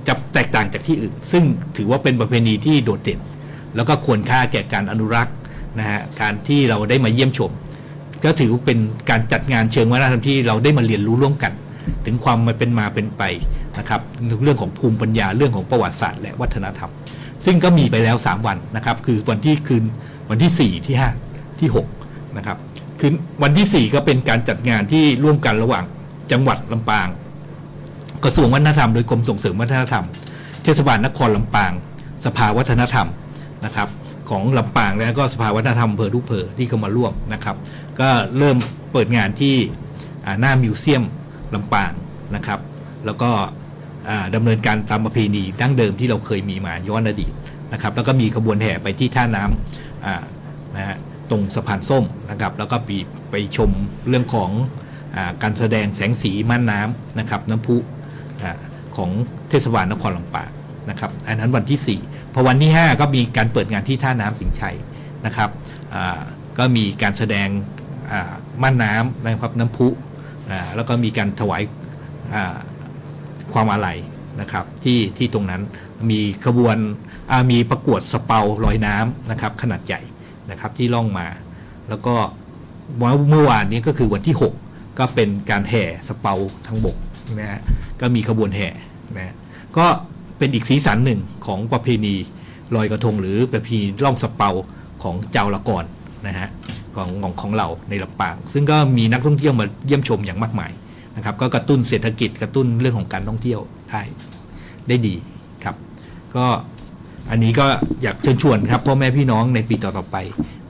จะแตกต่างจากที่อื่นซึ่งถือว่าเป็นประเพณีที่โดดเด่นแล้วก็ควรค่าแก่การอนุรักษ์นะฮะการที่เราได้มาเยี่ยมชมก็ถือว่าเป็นการจัดงานเชิงวัฒนธรรมที่เราได้มาเรียนรู้ร่วมกันถึงความเป็นมาเป็นไปนะครับเรื่องของภูมิปัญญาเรื่องของประวัติศาสตร์และวัฒนธรรมซึ่งก็มีไปแล้ว3วันนะครับคือวันที่4ที่5ที่6นะครับคือวันที่4ก็เป็นการจัดงานที่ร่วมกันระหว่างจังหวัดลำปางกระทรวงวัฒนธรรมโดยกรมส่งเสริมวัฒนธรรมเทศบาลนครลำปางสภาวัฒนธรรมนะครับของลำปางแล้วก็สภาวัฒนธรรมอำเภอทุกอำเภอที่เข้ามาร่วมนะครับก็เริ่มเปิดงานที่หน้ามิวเซียมลำปางนะครับแล้วก็ดำเนินการตามประเพณีดั้งเดิมที่เราเคยมีมาย้อนอดีตนะครับแล้วก็มีขบวนแห่ไปที่ท่าน้ำนะฮะตรงสะพานส้มนะครับแล้วก็ไปชมเรื่องของการแสดงแสงสีม่านน้ำนะครับน้ำพุของเทศบาลนครลำปางนะครับอันนั้นวันที่4พอวันที่5ก็มีการเปิดงานที่ท่าน้ำสิงห์ชัยนะครับก็มีการแสดงม่านน้ำนะครับน้ำพุแล้วก็มีการถวายความอาลัยนะครับที่ตรงนั้นมีขบวนมีประกวดสเปาลอยน้ำนะครับขนาดใหญ่นะครับที่ล่องมาแล้วก็เมื่อวานนี้ก็คือวันที่6ก็เป็นการแห่สเปาทางบกนะฮะก็มีขบวนแห่นะก็เป็นอีกสีสันหนึ่งของประเพณีลอยกระทงหรือประเพณีล่องสเปาของเจ้าละกรนะฮะของเราในลำปางซึ่งก็มีนักท่องเที่ยวมาเยี่ยมชมอย่างมากมายนะครับก็กระตุ้นเศรษฐกิจกระตุ้นเรื่องของการท่องเที่ยวได้ดีครับก็อันนี้ก็อยากเชิญชวนครับพ่อแม่พี่น้องในปีต่อๆไป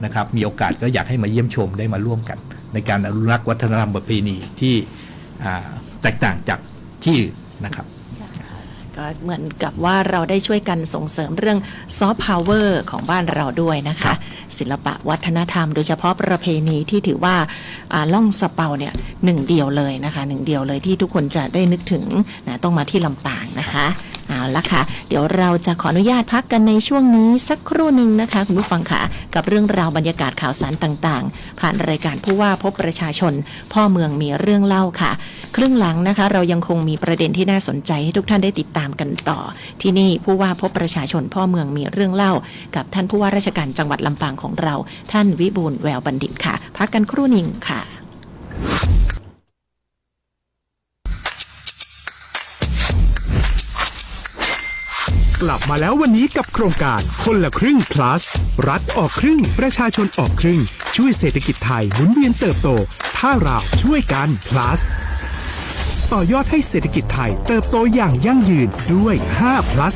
นะครับมีโอกาสก็อยากให้มาเยี่ยมชมได้มาร่วมกันในการอนุรักษ์วัฒนธรรมประเพณีที่แตกต่างจากที่อื่นนะครับก็เหมือนกับว่าเราได้ช่วยกันส่งเสริมเรื่องซอฟต์พาวเวอร์ของบ้านเราด้วยนะคะศิลปะวัฒนธรรมโดยเฉพาะประเพณีที่ถือว่าล่องสเปาเนี่ยหนึ่งเดียวเลยนะคะหนึ่งเดียวเลยที่ทุกคนจะได้นึกถึงนะต้องมาที่ลำปางนะคะเอาละค่ะเดี๋ยวเราจะขออนุญาตพักกันในช่วงนี้สักครู่หนึ่งนะคะคุณผู้ฟังค่ะกับเรื่องราวบรรยากาศข่าวสารต่างๆผ่านรายการผู้ว่าพบประชาชนพ่อเมืองมีเรื่องเล่าค่ะครึ่งหลังนะคะเรายังคงมีประเด็นที่น่าสนใจให้ทุกท่านได้ติดตามกันต่อที่นี่ผู้ว่าพบประชาชนพ่อเมืองมีเรื่องเล่ากับท่านผู้ว่าราชการจังหวัดลำปางของเราท่านวิบูลย์แววบัณฑิตค่ะพักกันครู่หนึ่งค่ะกลับมาแล้ววันนี้กับโครงการคนละครึ่ง plus รัฐออกครึ่งประชาชนออกครึ่งช่วยเศรษฐกิจไทยหมุนเวียนเติบโตถ้าเราช่วยกัน plus ต่อยอดให้เศรษฐกิจไทยเติบโตอย่างยั่งยืนด้วย5 plus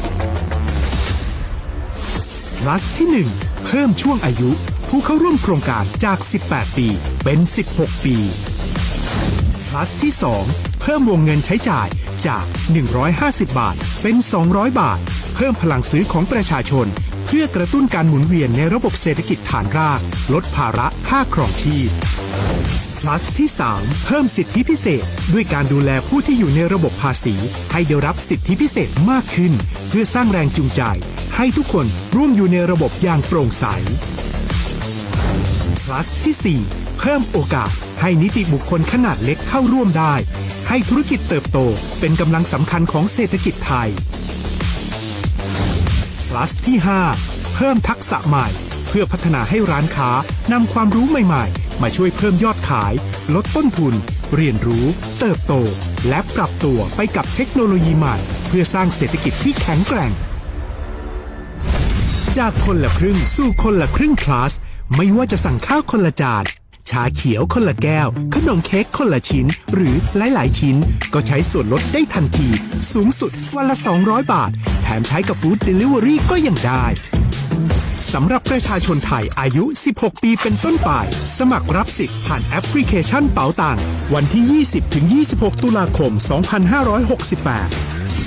plus ที่ 1 เพิ่มช่วงอายุผู้เข้าร่วมโครงการจาก18ปีเป็น16ปี plus ที่ 2 เพิ่มวงเงินใช้จ่ายจาก150 บาทเป็น200 บาทเพิ่มพลังซื้อของประชาชนเพื่อกระตุ้นการหมุนเวียนในระบบเศรษฐกิจฐานรากลดภาระค่าครองชีพ plus ที่ 3 เพิ่มสิทธิพิเศษด้วยการดูแลผู้ที่อยู่ในระบบภาษีให้ได้รับสิทธิพิเศษมากขึ้นเพื่อสร้างแรงจูงใจให้ทุกคนร่วมอยู่ในระบบอย่างโปร่งใส plus ที่ 4 เพิ่มโอกาสให้นิติบุคคลขนาดเล็กเข้าร่วมได้ให้ธุรกิจเติบโตเป็นกำลังสำคัญของเศรษฐกิจไทย plus ที่ 5 เพิ่มทักษะใหม่เพื่อพัฒนาให้ร้านค้านำความรู้ใหม่ๆมาช่วยเพิ่มยอดขายลดต้นทุนเรียนรู้เติบโตและปรับตัวไปกับเทคโนโลยีใหม่เพื่อสร้างเศรษฐกิจที่แข็งแกร่ง จากคนละครึ่งสู่คนละครึ่ง plus ไม่ว่าจะสั่งข้าวคนละจานชาเขียวคนละแก้วขนมเค้กคนละชิ้นหรือหลายๆชิ้นก็ใช้ส่วนลดได้ทันทีสูงสุดวันละ200 บาทแถมใช้กับฟู้ดเดลิเวอรี่ก็ยังได้สำหรับประชาชนไทยอายุ 16 ปีเป็นต้นไปสมัครรับสิทธิ์ผ่านแอปพลิเคชันเป๋าตังวันที่ 20-26 ตุลาคม 2568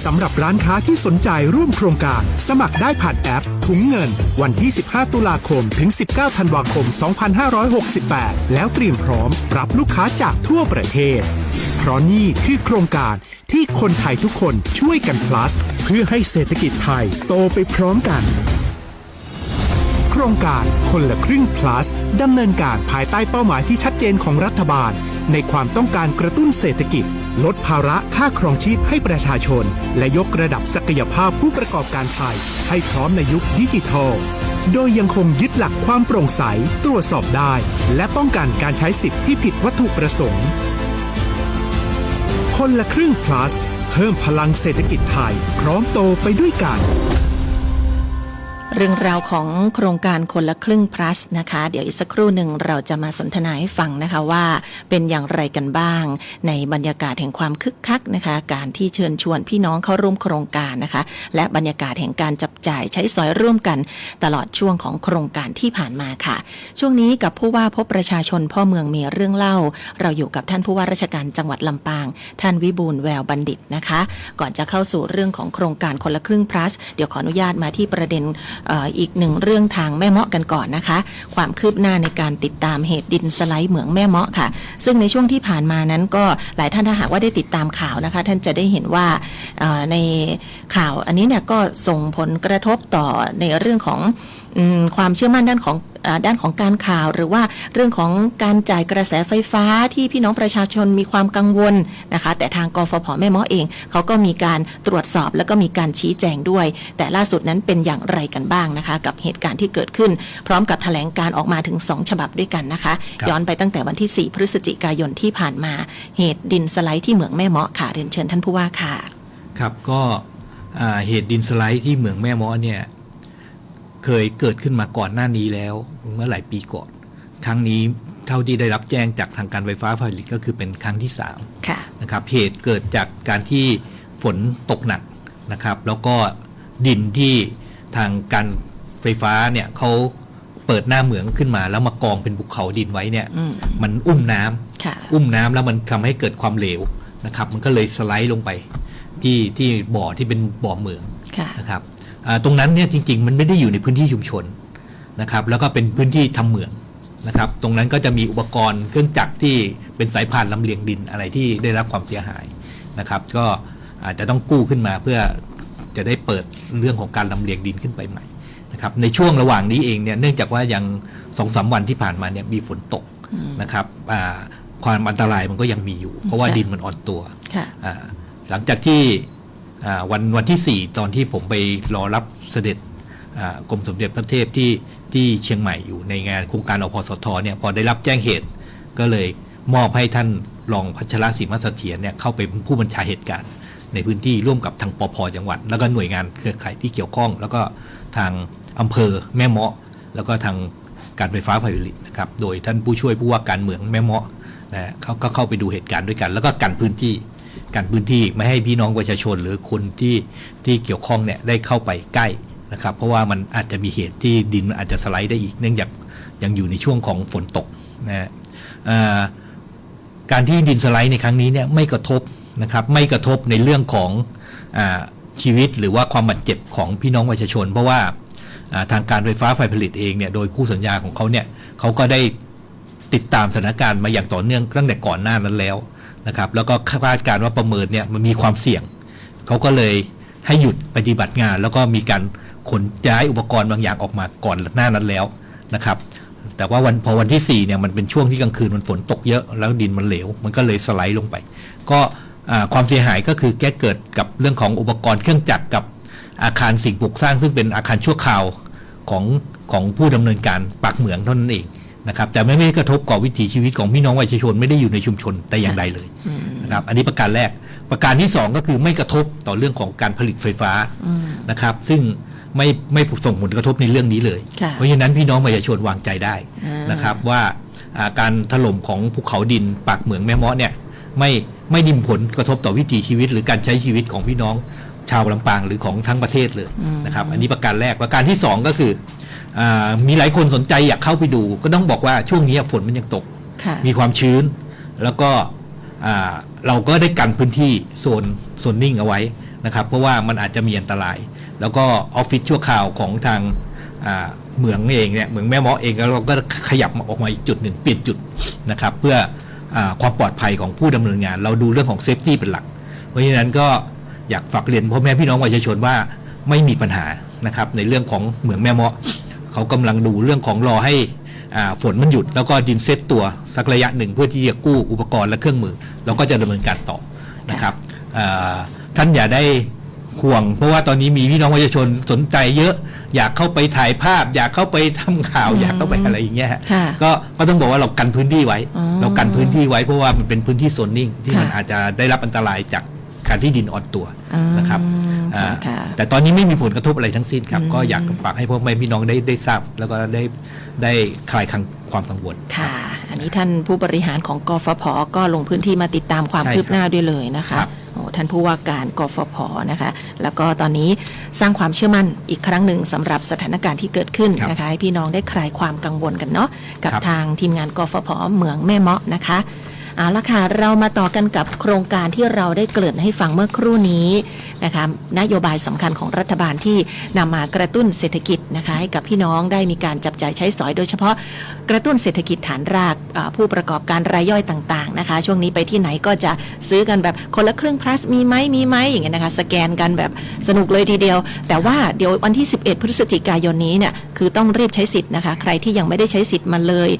สำหรับร้านค้าที่สนใจร่วมโครงการสมัครได้ผ่านแอปถุงเงินวันที่ 15 ตุลาคม ถึง 19 ธันวาคม 2568 แล้วเตรียมพร้อมรับลูกค้าจากทั่วประเทศ เพราะนี่คือโครงการที่คนไทยทุกคนช่วยกัน plus เพื่อให้เศรษฐกิจไทยโตไปพร้อมกันโครงการคนละครึ่ง plus ดำเนินการภายใต้เป้าหมายที่ชัดเจนของรัฐบาลในความต้องการกระตุ้นเศรษฐกิจลดภาระค่าครองชีพให้ประชาชนและยกระดับศักยภาพผู้ประกอบการไทยให้พร้อมในยุคดิจิทัลโดยยังคงยึดหลักความโปร่งใสตรวจสอบได้และป้องกันการใช้สิทธิ์ที่ผิดวัตถุประสงค์คนละครึ่ง plus เพิ่มพลังเศรษฐกิจไทยพร้อมโตไปด้วยกันเรื่องราวของโครงการคนละครึ่ง plus นะคะเดี๋ยวอีกสักครู่หนึ่งเราจะมาสนทนาให้ฟังนะคะว่าเป็นอย่างไรกันบ้างในบรรยากาศแห่งความคึกคักนะคะการที่เชิญชวนพี่น้องเข้าร่วมโครงการนะคะและบรรยากาศแห่งการจับจ่ายใช้สอยร่วมกันตลอดช่วงของโครงการที่ผ่านมาค่ะช่วงนี้กับผู้ว่าพบประชาชนพ่อเมืองมีเรื่องเล่าเราอยู่กับท่านผู้ว่าราชการจังหวัดลำปางท่านวิบูลย์แววบัณฑิตนะคะก่อนจะเข้าสู่เรื่องของโครงการคนละครึ่ง plus เดี๋ยวขออนุญาตมาที่ประเด็นอีกหนึ่งเรื่องทางแม่เมาะกันก่อนนะคะความคืบหน้าในการติดตามเหตุดินสไลด์เหมืองแม่เมาะค่ะซึ่งในช่วงที่ผ่านมานั้นก็หลายท่านถ้าหากว่าได้ติดตามข่าวนะคะท่านจะได้เห็นว่าในข่าวอันนี้เนี่ยก็ส่งผลกระทบต่อในเรื่องของความเชื่อมั่นด้านของการข่าวหรือว่าเรื่องของการจ่ายกระแสไฟฟ้าที่พี่น้องประชาชนมีความกังวลนะคะแต่ทางกฟผ.แม่เมาะเองเขาก็มีการตรวจสอบแล้วก็มีการชี้แจงด้วยแต่ล่าสุดนั้นเป็นอย่างไรกันบ้างนะคะกับเหตุการณ์ที่เกิดขึ้นพร้อมกับแถลงการออกมาถึง2ฉบับด้วยกันนะคะย้อนไปตั้งแต่วันที่4พฤศจิกายนที่ผ่านมาเหตุดินสไลด์ที่เหมืองแม่เมาะค่ะเรียนเชิญท่านผู้ว่าค่ะครับก็เหตุดินสไลด์ที่เหมืองแม่เมาะเนี่ยเคยเกิดขึ้นมาก่อนหน้านี้แล้วเมื่อหลายปีก่อนครั้งนี้เท่าที่ได้รับแจ้งจากทางการไฟฟ้าฝ่ายผลิตก็คือเป็นครั้งที่3นะครับเหตุเกิดจากการที่ฝนตกหนักนะครับแล้วก็ดินที่ทางการไฟฟ้าเนี่ยเขาเปิดหน้าเหมืองขึ้นมาแล้วมากองเป็นภูเขาดินไว้เนี่ยมันอุ้มน้ำแล้วมันทำให้เกิดความเหลวนะครับมันก็เลยสไลด์ลงไปที่บ่อที่เป็นบ่อเหมืองนะครับตรงนั้นเนี่ยจริงๆมันไม่ได้อยู่ในพื้นที่ชุมชนนะครับแล้วก็เป็นพื้นที่ทำเหมืองนะครับตรงนั้นก็จะมีอุปกรณ์เครื่องจักรที่เป็นสายพานลำเลียงดินอะไรที่ได้รับความเสียหายนะครับก็อาจจะต้องกู้ขึ้นมาเพื่อจะได้เปิดเรื่องของการลำเลียงดินขึ้นไปใหม่นะครับในช่วงระหว่างนี้เองเนี่ยเนื่องจากว่ายัง 2-3 วันที่ผ่านมาเนี่ยมีฝนตกนะครับความอันตรายมันก็ยังมีอยู่เพราะว่าดินมันอ่อนตัวหลังจากที่วันที่4ตอนที่ผมไปรอรับเสด็จกรมสมเด็จพระเทพที่เชียงใหม่อยู่ในงานโครงการอพสทเนี่ยพอได้รับแจ้งเหตุก็เลยมอบให้ท่านรองพัชรศรีมาเสถียรเนี่ยเข้าไปเป็นผู้บัญชาเหตุการณ์ในพื้นที่ร่วมกับทางปภ.จังหวัดแล้วก็หน่วยงานเครือข่ายที่เกี่ยวข้องแล้วก็ทางอำเภอแม่เมาะแล้วก็ทางการไฟฟ้าฝ่ายผลิตนะครับโดยท่านผู้ช่วยผู้ว่าการเมืองแม่เมาะนะเขาก็เข้าไปดูเหตุการณ์ด้วยกันแล้วก็กันพื้นที่ไม่ให้พี่น้องประชาชนหรือคนที่เกี่ยวข้องเนี่ยได้เข้าไปใกล้นะครับเพราะว่ามันอาจจะมีเหตุที่ดินมันอาจจะสไลด์ได้อีกเนื่องจากยังอยู่ในช่วงของฝนตกนะการที่ดินสไลด์ในครั้งนี้เนี่ยไม่กระทบนะครับไม่กระทบในเรื่องของชีวิตหรือว่าความบาดเจ็บของพี่น้องประชาชนเพราะว่าทางการไฟฟ้าฝ่ายผลิตเองเนี่ยโดยคู่สัญญาของเขาเนี่ยเขาก็ได้ติดตามสถานการณ์มาอย่างต่อเนื่องตั้งแต่ก่อนหน้านั้นแล้วนะครับแล้วก็คาดการณ์ว่าประเมินเนี่ยมันมีความเสี่ยงเขาก็เลยให้หยุดปฏิบัติงานแล้วก็มีการขนย้ายอุปกรณ์บางอย่างออกมาก่อนหน้านั้นแล้วนะครับแต่ว่าพอวันที่4เนี่ยมันเป็นช่วงที่กลางคืนมันฝนตกเยอะแล้วดินมันเหลวมันก็เลยสไลด์ลงไปก็ความเสียหายก็คือเกิดกับเรื่องของอุปกรณ์เครื่องจักรกับอาคารสิ่งปลูกสร้างซึ่งเป็นอาคารชั่วคราวของผู้ดำเนินการปากเหมืองเท่านั้นเองนะครับแต่ไม่ได้กระทบต่อวิถีชีวิตของพี่น้องประชาชนไม่ได้อยู่ในชุมชนแต่อย่างใดเลยนะครับอันนี้ประการแรกประการที่2ก็คือไม่กระทบต่อเรื่องของการผลิตไฟฟ้านะครับซึ่ง ไม่ส่งผลกระทบในเรื่องนี้เลยเพราะฉะนั้นพี่น้องประชาชนวางใจได้นะครับว่าการถล่มของภูเขาดินปากเหมืองแม่เมาะเนี่ยไม่ได้มีผลกระทบต่อวิถีชีวิตหรือการใช้ชีวิตของพี่น้องชาวลำปางหรือของทั้งประเทศเลยนะครับอันนี้ประการแรกประการที่2ก็คือมีหลายคนสนใจอยากเข้าไปดูก็ต้องบอกว่าช่วงนี้ฝนมันยังตกมีความชื้นแล้วก็เราก็ได้กันพื้นที่โซนนิ่งเอาไว้นะครับเพราะว่ามันอาจจะมีอันตรายแล้วก็ออฟฟิศชั่วคราวของทางเหมืองเองเนี่ยเหมืองแม่เมาะเองเราก็ขยับออกมาอีกจุดหนึ่งเปลี่ยนจุดนะครับเพื่อความปลอดภัยของผู้ดำเนินงานเราดูเรื่องของเซฟตี้เป็นหลักเพราะฉะนั้นก็อยากฝากเรียนพ่อแม่พี่น้องประชาชนว่าไม่มีปัญหานะครับในเรื่องของเหมืองแม่เมาะเขากำลังดูเรื่องของรอให้ฝนมันหยุดแล้วก็ดินเซตตัวสักระยะหนึ่งเพื่อที่จะกู้อุปกรณ์และเครื่องมือเราก็จะดำเนินการต่อนะครับท่านอย่าได้ห่วงเพราะว่าตอนนี้มีพี่น้องประชาชนสนใจเยอะอยากเข้าไปถ่ายภาพอยากเข้าไปทำข่าวอยากเข้าไปอะไรอย่างเงี้ยก็ต้องบอกว่าเรากันพื้นที่ไว้เรากันพื้นที่ไว้เพราะว่ามันเป็นพื้นที่โซนนิ่งที่มันอาจจะได้รับอันตรายจากการที่ดินอ่อนตัวนะครับแต่ตอนนี้ไม่มีผลกระทบอะไรทั้งสิ้นครับก็อยากฝากให้พ่อแม่พี่น้องได้ทราบแล้วก็ได้คลายความกังวลค่ะอันนี้ท่านผู้บริหารของกฟผ.ก็ลงพื้นที่มาติดตามความคืบหน้าด้วยเลยนะคะท่านผู้ว่าการกฟผ.นะคะแล้วก็ตอนนี้สร้างความเชื่อมั่นอีกครั้งหนึ่งสำหรับสถานการณ์ที่เกิดขึ้นนะคะให้พี่น้องได้คลายความกังวลกันเนาะกับทางทีมงานกฟผ.เหมืองแม่เมาะนะคะเอาละค่ะเรามาต่อกันกับโครงการที่เราได้เกริ่นให้ฟังเมื่อครู่นี้นะคะนโยบายสำคัญของรัฐบาลที่นำมากระตุ้นเศรษฐกิจนะคะให้กับพี่น้องได้มีการจับจ่ายใช้สอยโดยเฉพาะกระตุ้นเศรษฐกิจฐานรากผู้ประกอบการรายย่อยต่างๆนะคะช่วงนี้ไปที่ไหนก็จะซื้อกันแบบคนละครึ่ง plus มีไหมอย่างเงี้ยนะคะสแกนกันแบบสนุกเลยทีเดียวแต่ว่าเดี๋ยววันที่11พฤศจิกายนนี้เนี่ยคือต้องรีบใช้สิทธิ์นะคะใครที่ยังไม่ได้ใช้สิทธิ์มาเลย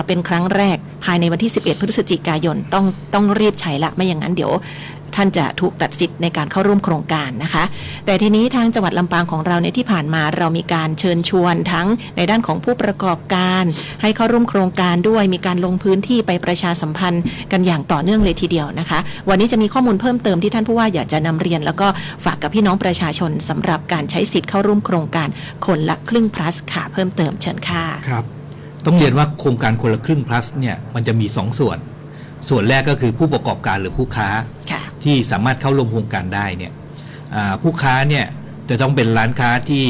เป็นครั้งแรกภายในวันที่11พฤศจิกายนต้องรีบใช้ละไม่อย่างนั้นเดี๋ยวท่านจะถูกตัดสิทธิ์ในการเข้าร่วมโครงการนะคะแต่ทีนี้ทางจังหวัดลำปางของเราในที่ผ่านมาเรามีการเชิญชวนทั้งในด้านของผู้ประกอบการให้เข้าร่วมโครงการด้วยมีการลงพื้นที่ไปประชาสัมพันธ์กันอย่างต่อเนื่องเลยทีเดียวนะคะวันนี้จะมีข้อมูลเพิ่มเติมที่ท่านผู้ว่าอยากจะนำเรียนแล้วก็ฝากกับพี่น้องประชาชนสำหรับการใช้สิทธิ์เข้าร่วมโครงการคนละครึ่ง plus ค่ะเพิ่มเติมเชิญค่ะครับต้องเรียนว่าโครงการคนละครึ่ง plus เนี่ยมันจะมี2ส่วนแรกก็คือผู้ประกอบการหรือผู้ค้าที่สามารถเข้าร่วมโครงการได้เนี่ยผู้ค้าเนี่ยจะต้องเป็นร้านค้าที่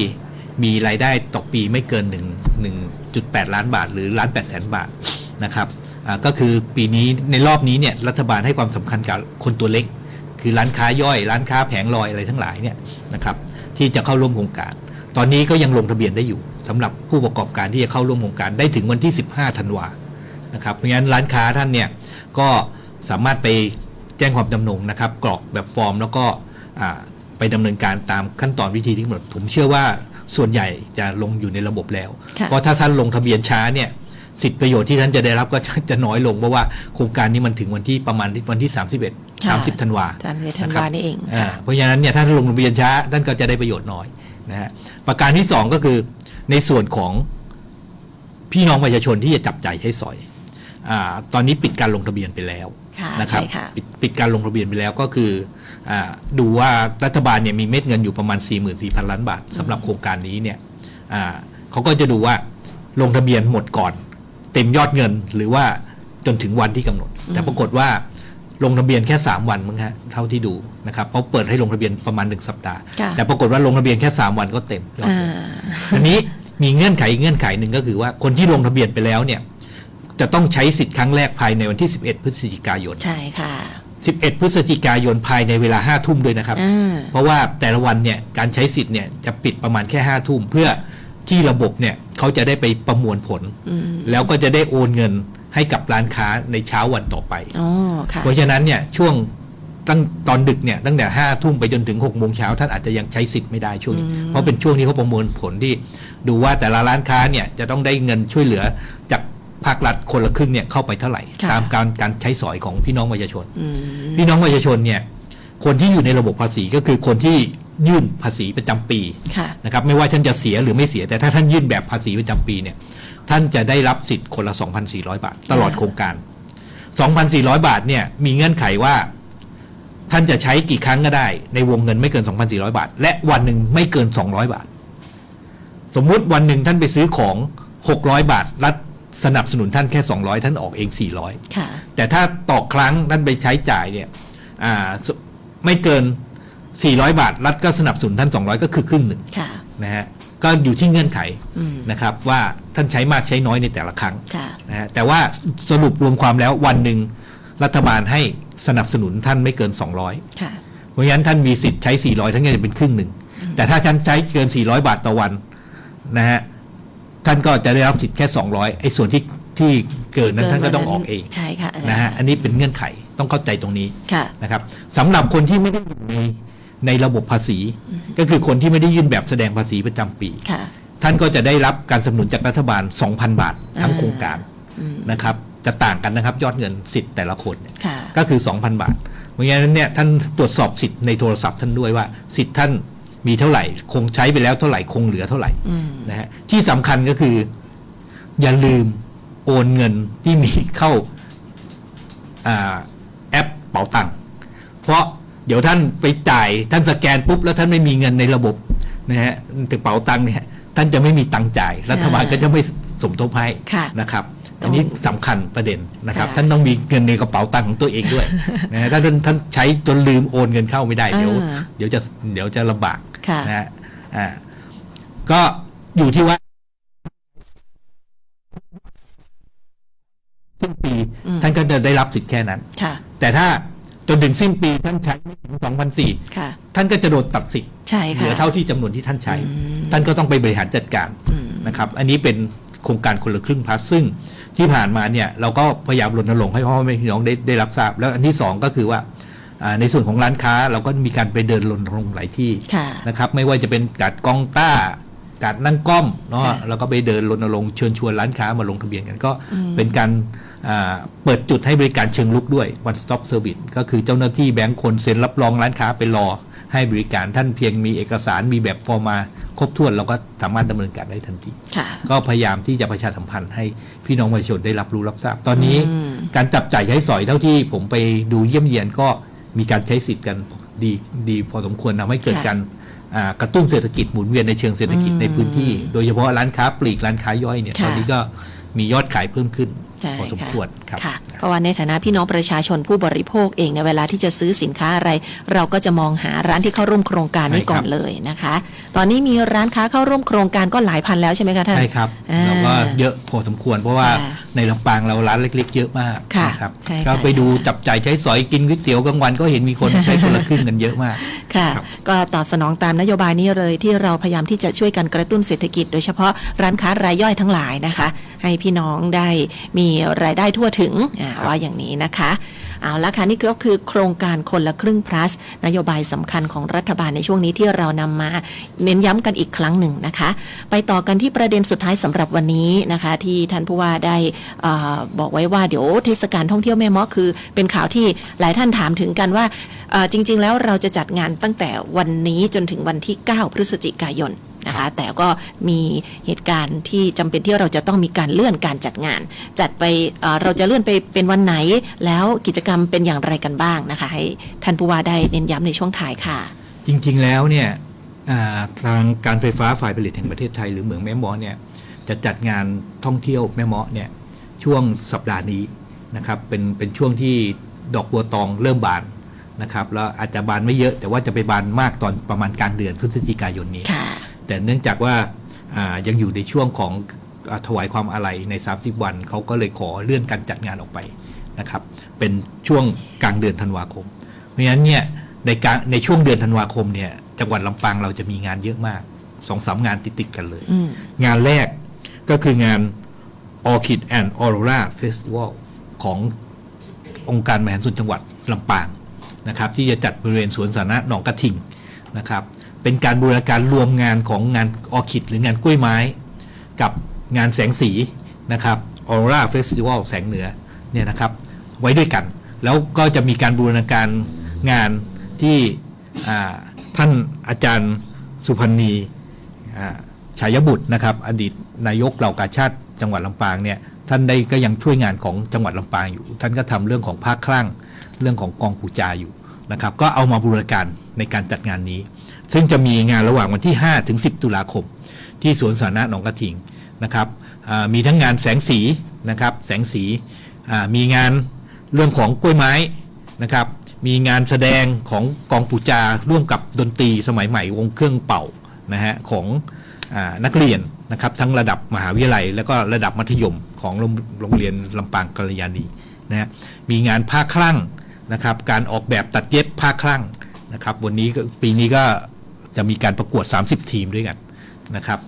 มีรายได้ต่อปีไม่เกิน 1.8 ล้านบาทหรือ1,800,000 บาทนะครับก็คือปีนี้ในรอบนี้เนี่ยรัฐบาลให้ความสำคัญกับคนตัวเล็กคือร้านค้าย่อยร้านค้าแผงลอยอะไรทั้งหลายเนี่ยนะครับที่จะเข้าร่วมโครงการตอนนี้ก็ยังลงทะเบียนได้อยู่สำหรับผู้ประกอบการที่จะเข้าร่วมโครงการได้ถึงวันที่15 ธันวานะครับเพราะงั้นร้านค้าท่านเนี่ยก็สามารถไปแจ้งความจำนงนะครับกรอกแบบฟอร์มแล้วก็ไปดำเนินการตามขั้นตอนวิธีที่กำหนดผมเชื่อว่าส่วนใหญ่จะลงอยู่ในระบบแล้วเพราะถ้าท่านลงทะเบียนช้าเนี่ยสิทธิประโยชน์ที่ท่านจะได้รับก็จะน้อยลงเพราะว่าโครงการนี้มันถึงวันที่ประมาณวันที่30 ธันวานี่เองเพราะฉะนั้นเนี่ยถ้าลงทะเบียนช้าท่านก็จะได้ประโยชน์น้อยนะฮะประการที่2ก็คือในส่วนของพี่น้องประชาชนที่จะจับจ่ายใช้สอยตอนนี้ปิดการลงทะเบียนไปแล้วนะครับปิดการลงทะเบียนไปแล้วก็คือดูว่ารัฐบาลเนี่ยมีเม็ดเงินอยู่ประมาณ 44,000 ล้านบาทสำหรับโครงการนี้เนี่ยเขาก็จะดูว่าลงทะเบียนหมดก่อนเต็มยอดเงินหรือว่าจนถึงวันที่กำหนดแต่ปรากฏว่าลงทะเบียนแค่3วันมั้งฮะเท่าที่ดูนะครับเพราะเปิดให้ลงทะเบียนประมาณ1สัปดาห์แต่ปรากฏว่าลงทะเบียนแค่3วันก็เต็มยอดอันนี้มีเงื่อนไขหนึ่งก็คือว่าคนที่ลงทะเบียนไปแล้วเนี่ยจะต้องใช้สิทธิ์ครั้งแรกภายในวันที่11พฤศจิกายนใช่ค่ะ11พฤศจิกายนภายในเวลา 5 ทุ่มด้วยนะครับเพราะว่าแต่ละวันเนี่ยการใช้สิทธิ์เนี่ยจะปิดประมาณแค่ 5 ทุ่มเพื่อที่ระบบเนี่ยเขาจะได้ไปประมวลผลแล้วก็จะได้โอนเงินให้กับร้านค้าในเช้าวันต่อไปเพราะฉะนั้นเนี่ยช่วงตอนดึกเนี่ยตั้งแต่ 5 ทุ่มไปจนถึง 6 โมงเช้าท่านอาจจะยังใช้สิทธิ์ไม่ได้ช่วงนี้เพราะเป็นช่วงที่เขาประมวลผลที่ดูว่าแต่ละร้านค้าเนี่ยจะต้องได้เงินช่วยเหลือจากภาครัฐคนละครึ่งเนี่ยเข้าไปเท่าไหร่ตามการใช้สอยของพี่น้องประชาชนพี่น้องประชาชนเนี่ยคนที่อยู่ในระบบภาษีก็คือคนที่ยื่นภาษีประจำปีนะครับไม่ว่าท่านจะเสียหรือไม่เสียแต่ถ้าท่านยื่นแบบภาษีประจำปีเนี่ยท่านจะได้รับสิทธิ์คนละ 2,400 บาทตลอดโครงการ 2,400 บาทเนี่ยมีเงื่อนไขว่าท่านจะใช้กี่ครั้งก็ได้ในวงเงินไม่เกิน 2,400 บาทและวันหนึ่งไม่เกิน200 บาท สมมุติวันหนึ่งท่านไปซื้อของ600 บาทรัฐสนับสนุนท่านแค่200ท่านออกเอง400ค่ะแต่ถ้าต่อครั้งท่านไปใช้จ่ายเนี่ยไม่เกิน400 บาทรัฐก็สนับสนุนท่าน200ก็คือครึ่งหนึ่งนะฮะก็อยู่ที่เงื่อนไขนะครับว่าท่านใช้มากใช้น้อยในแต่ละครั้งนะฮะแต่ว่าสรุปรวมความแล้ววันหนึ่งรัฐบาลให้สนับสนุนท่านไม่เกิน200เพราะฉะนั้นท่านมีสิทธิ์ใช้400ท่านก็จะเป็นครึ่งหนึ่งแต่ถ้าท่านใช้เกิน400 บาทต่อวันนะฮะท่านก็จะได้รับสิทธิ์แค่200ไอ้ส่วนที่เกินนั้นท่านก็ต้องออกเองใช่ค่ะนะฮะอันนี้เป็นเงื่อนไขต้องเข้าใจตรงนี้นะครับสำหรับคนที่ไม่ได้อยู่ในระบบภาษีก็คือคนที่ไม่ได้ยื่นแบบแสดงภาษีประจำปีท่านก็จะได้รับการสนับสนุนจากรัฐบาล 2,000 บาททั้งโครงการนะครับจะต่างกันนะครับยอดเงินสิทธิ์แต่ละคนก็คือ 2,000 บาทเพราะงั้นเนี่ยท่านตรวจสอบสิทธิ์ในโทรศัพท์ท่านด้วยว่าสิทธิ์ท่านมีเท่าไหร่คงใช้ไปแล้วเท่าไหร่คงเหลือเท่าไหร่นะฮะที่สำคัญก็คืออย่าลืมโอนเงินที่มีเข้าแอปเป๋าตังค์เพราะเดี๋ยวท่านไปจ่ายท่านสแกนปุ๊บแล้วท่านไม่มีเงินในระบบนะฮะกระเป๋าตังค์เนี่ยท่านจะไม่มีตังค์จ่ายรัฐบาลก็จะไม่สมทบให้นะครับอันนี้สำคัญประเด็นนะครับท่านต้องมีเงินในกระเป๋าตังค์ของตัวเองด้วยนะฮะถ้าท่านใช้จนลืมโอนเงินเข้าไม่ได้เดี๋ยวจะลำบากนะฮะก็อยู่ที่ว่าสิ้นปีท่านก็จะได้รับสิทธิ์แค่นั้นแต่ถ้าจนถึงสิ้นปีท่านใช้ไม่ถึง 2,400 ท่านก็จะโดนตัดสิทธิ์เหลือเท่าที่จำนวนที่ท่านใช้ท่านก็ต้องไปบริหารจัดการนะครับอันนี้เป็นโครงการคนละครึ่งพลัสซึ่งที่ผ่านมาเนี่ยเราก็พยายามรณรงค์ให้พ่อแม่พี่น้องได้รับทราบแล้วอันที่2ก็คือว่าในส่วนของร้านค้าเราก็มีการไปเดินรณรงค์หลายที่นะครับไม่ว่าจะเป็นการกองต้าการนั่งก้อมเนาะเราก็ไปเดินรณรงค์เชิญชวนร้านค้ามาลงทะเบียนกันก็เป็นการเปิดจุดให้บริการเชิงลุกด้วย one stop service ก็คือเจ้าหน้าที่แบงค์คนเซ็นรับรองร้านค้าไปรอให้บริการท่านเพียงมีเอกสารมีแบบฟอร์มมาครบถ้วนเราก็สามารถดำเนินการได้ทันทีก็พยายามที่จะประชาสัมพันธ์ให้พี่น้องประชาชนได้รับรู้รับทราบตอนนี้การจับจ่ายใช้สอยเท่าที่ผมไปดูเยี่ยมเยียนก็มีการใช้สิทธิ์กันดีพอสมควรทำให้เกิดการกระตุ้นเศรษฐกิจหมุนเวียนในเชิงเศรษฐกิจในพื้นที่โดยเฉพาะร้านค้าปลีกร้านค้าย่อยเนี่ยตอนนี้ก็มียอดขายเพิ่มขึ้นพอสมควรครับเพราะว่าในฐานะพี่น้องประชาชนผู้บริโภคเองในเวลาที่จะซื้อสินค้าอะไรเราก็จะมองหาร้านที่เข้าร่วมโครงการนี้ก่อนเลยนะคะตอนนี้มีร้านค้าเข้าร่วมโครงการก็หลายพันแล้วใช่ไหมคะท่านใช่ครับเราก็เยอะพอสมควรเพราะว่าในลำปางเราร้านเล็กๆเยอะมากนะครับก็ไปดูจับจ่ายใช้สอยกินก๋วยเตี๋ยวกลางวันก็เห็นมีคนใช้คนละครึ่งกันเยอะมากค่ะก็ตอบสนองตามนโยบายนี้เลยที่เราพยายามที่จะช่วยกันกระตุ้นเศรษฐกิจโดยเฉพาะร้านค้ารายย่อยทั้งหลายนะคะให้พี่น้องได้มีรายได้ทั่วถึงว่าอย่างนี้นะคะเอาละค่ะนี่ก็คือโครงการคนละครึ่ง plus นโยบายสำคัญของรัฐบาลในช่วงนี้ที่เรานำมาเน้นย้ำกันอีกครั้งหนึ่งนะคะไปต่อกันที่ประเด็นสุดท้ายสำหรับวันนี้นะคะที่ท่านผู้ว่าได้บอกไว้ว่าเดี๋ยวเทศกาลท่องเที่ยวแม่เมาะคือเป็นข่าวที่หลายท่านถามถึงกันว่าจริงๆแล้วเราจะจัดงานตั้งแต่วันนี้จนถึงวันที่9พฤศจิกายนนะคะแต่ก็มีเหตุการณ์ที่จำเป็นที่เราจะต้องมีการเลื่อนการจัดงานจัดไปเราจะเลื่อนไปเป็นวันไหนแล้วกิจกรรมเป็นอย่างไรกันบ้างนะคะให้ท่านผู้ว่าได้เน้นย้ำในช่วงท้ายค่ะจริงๆแล้วเนี่ยทางการไฟฟ้าฝ่ายผลิตแห่งประเทศไทยหรือเหมืองแม่เมาะเนี่ยจะจัดงานท่องเที่ยวแม่เมาะเนี่ยช่วงสัปดาห์นี้นะครับเป็นช่วงที่ดอกบัวตองเริ่มบานนะครับแล้วอาจจะบานไม่เยอะแต่ว่าจะไปบานมากตอนประมาณกลางเดือนพฤศจิกายนนี้แต่เนื่องจากว่ายังอยู่ในช่วงของถวายความอาลัยใน30วันเขาก็เลยขอเลื่อนการจัดงานออกไปนะครับเป็นช่วงกลางเดือนธันวาคมเพราะฉะนั้นเนี่ยในช่วงเดือนธันวาคมเนี่ยจังหวัดลำปางเราจะมีงานเยอะมาก 2-3 งานติดๆกันเลยงานแรกก็คืองาน Orchid and Aurora Festival ขององค์การบริหารส่วนจังหวัดลำปางนะครับที่จะจัดบริเวณสวนสาธารณะหนองกระทิงนะครับเป็นการบูรณาการรวมงานของงานออร์คิดหรืองานกล้วยไม้กับงานแสงสีนะครับ Aurora Festival แสงเหนือเนี่ยนะครับไว้ด้วยกันแล้วก็จะมีการบูรณาการงานที่ท่านอาจารย์สุพันธ์นีฉายบุตรนะครับอดีตนายกเหล่ากาชาติจังหวัดลำปางเนี่ยท่านได้ก็ยังช่วยงานของจังหวัดลำปางอยู่ท่านก็ทำเรื่องของภาคคลั่งเรื่องของกองปูจาอยู่นะครับก็เอามาบูรณาการในการจัดงานนี้ซึ่งจะมีงานระหว่างวันที่5 ถึง 10 ตุลาคม ที่สวนสาธารณะหนองกระทิงนะครับมีทั้งงานแสงสีนะครับแสงสีมีงานเรื่องของกล้วยไม้นะครับมีงานแสดงของกองปูจาร่วมกับดนตรีสมัยใหม่วงเครื่องเป่านะฮะของนักเรียนนะครับทั้งระดับมหาวิทยาลัยแล้วก็ระดับมัธยมของโรงเรียนลำปางกัลยาณีนะฮะมีงานผ้าคลั่งนะครับการออกแบบตัดเย็บผ้าคลั่งนะครับวันนี้ปีนี้ก็จะมีการประกวด30ทีมด้วยกันนะครับ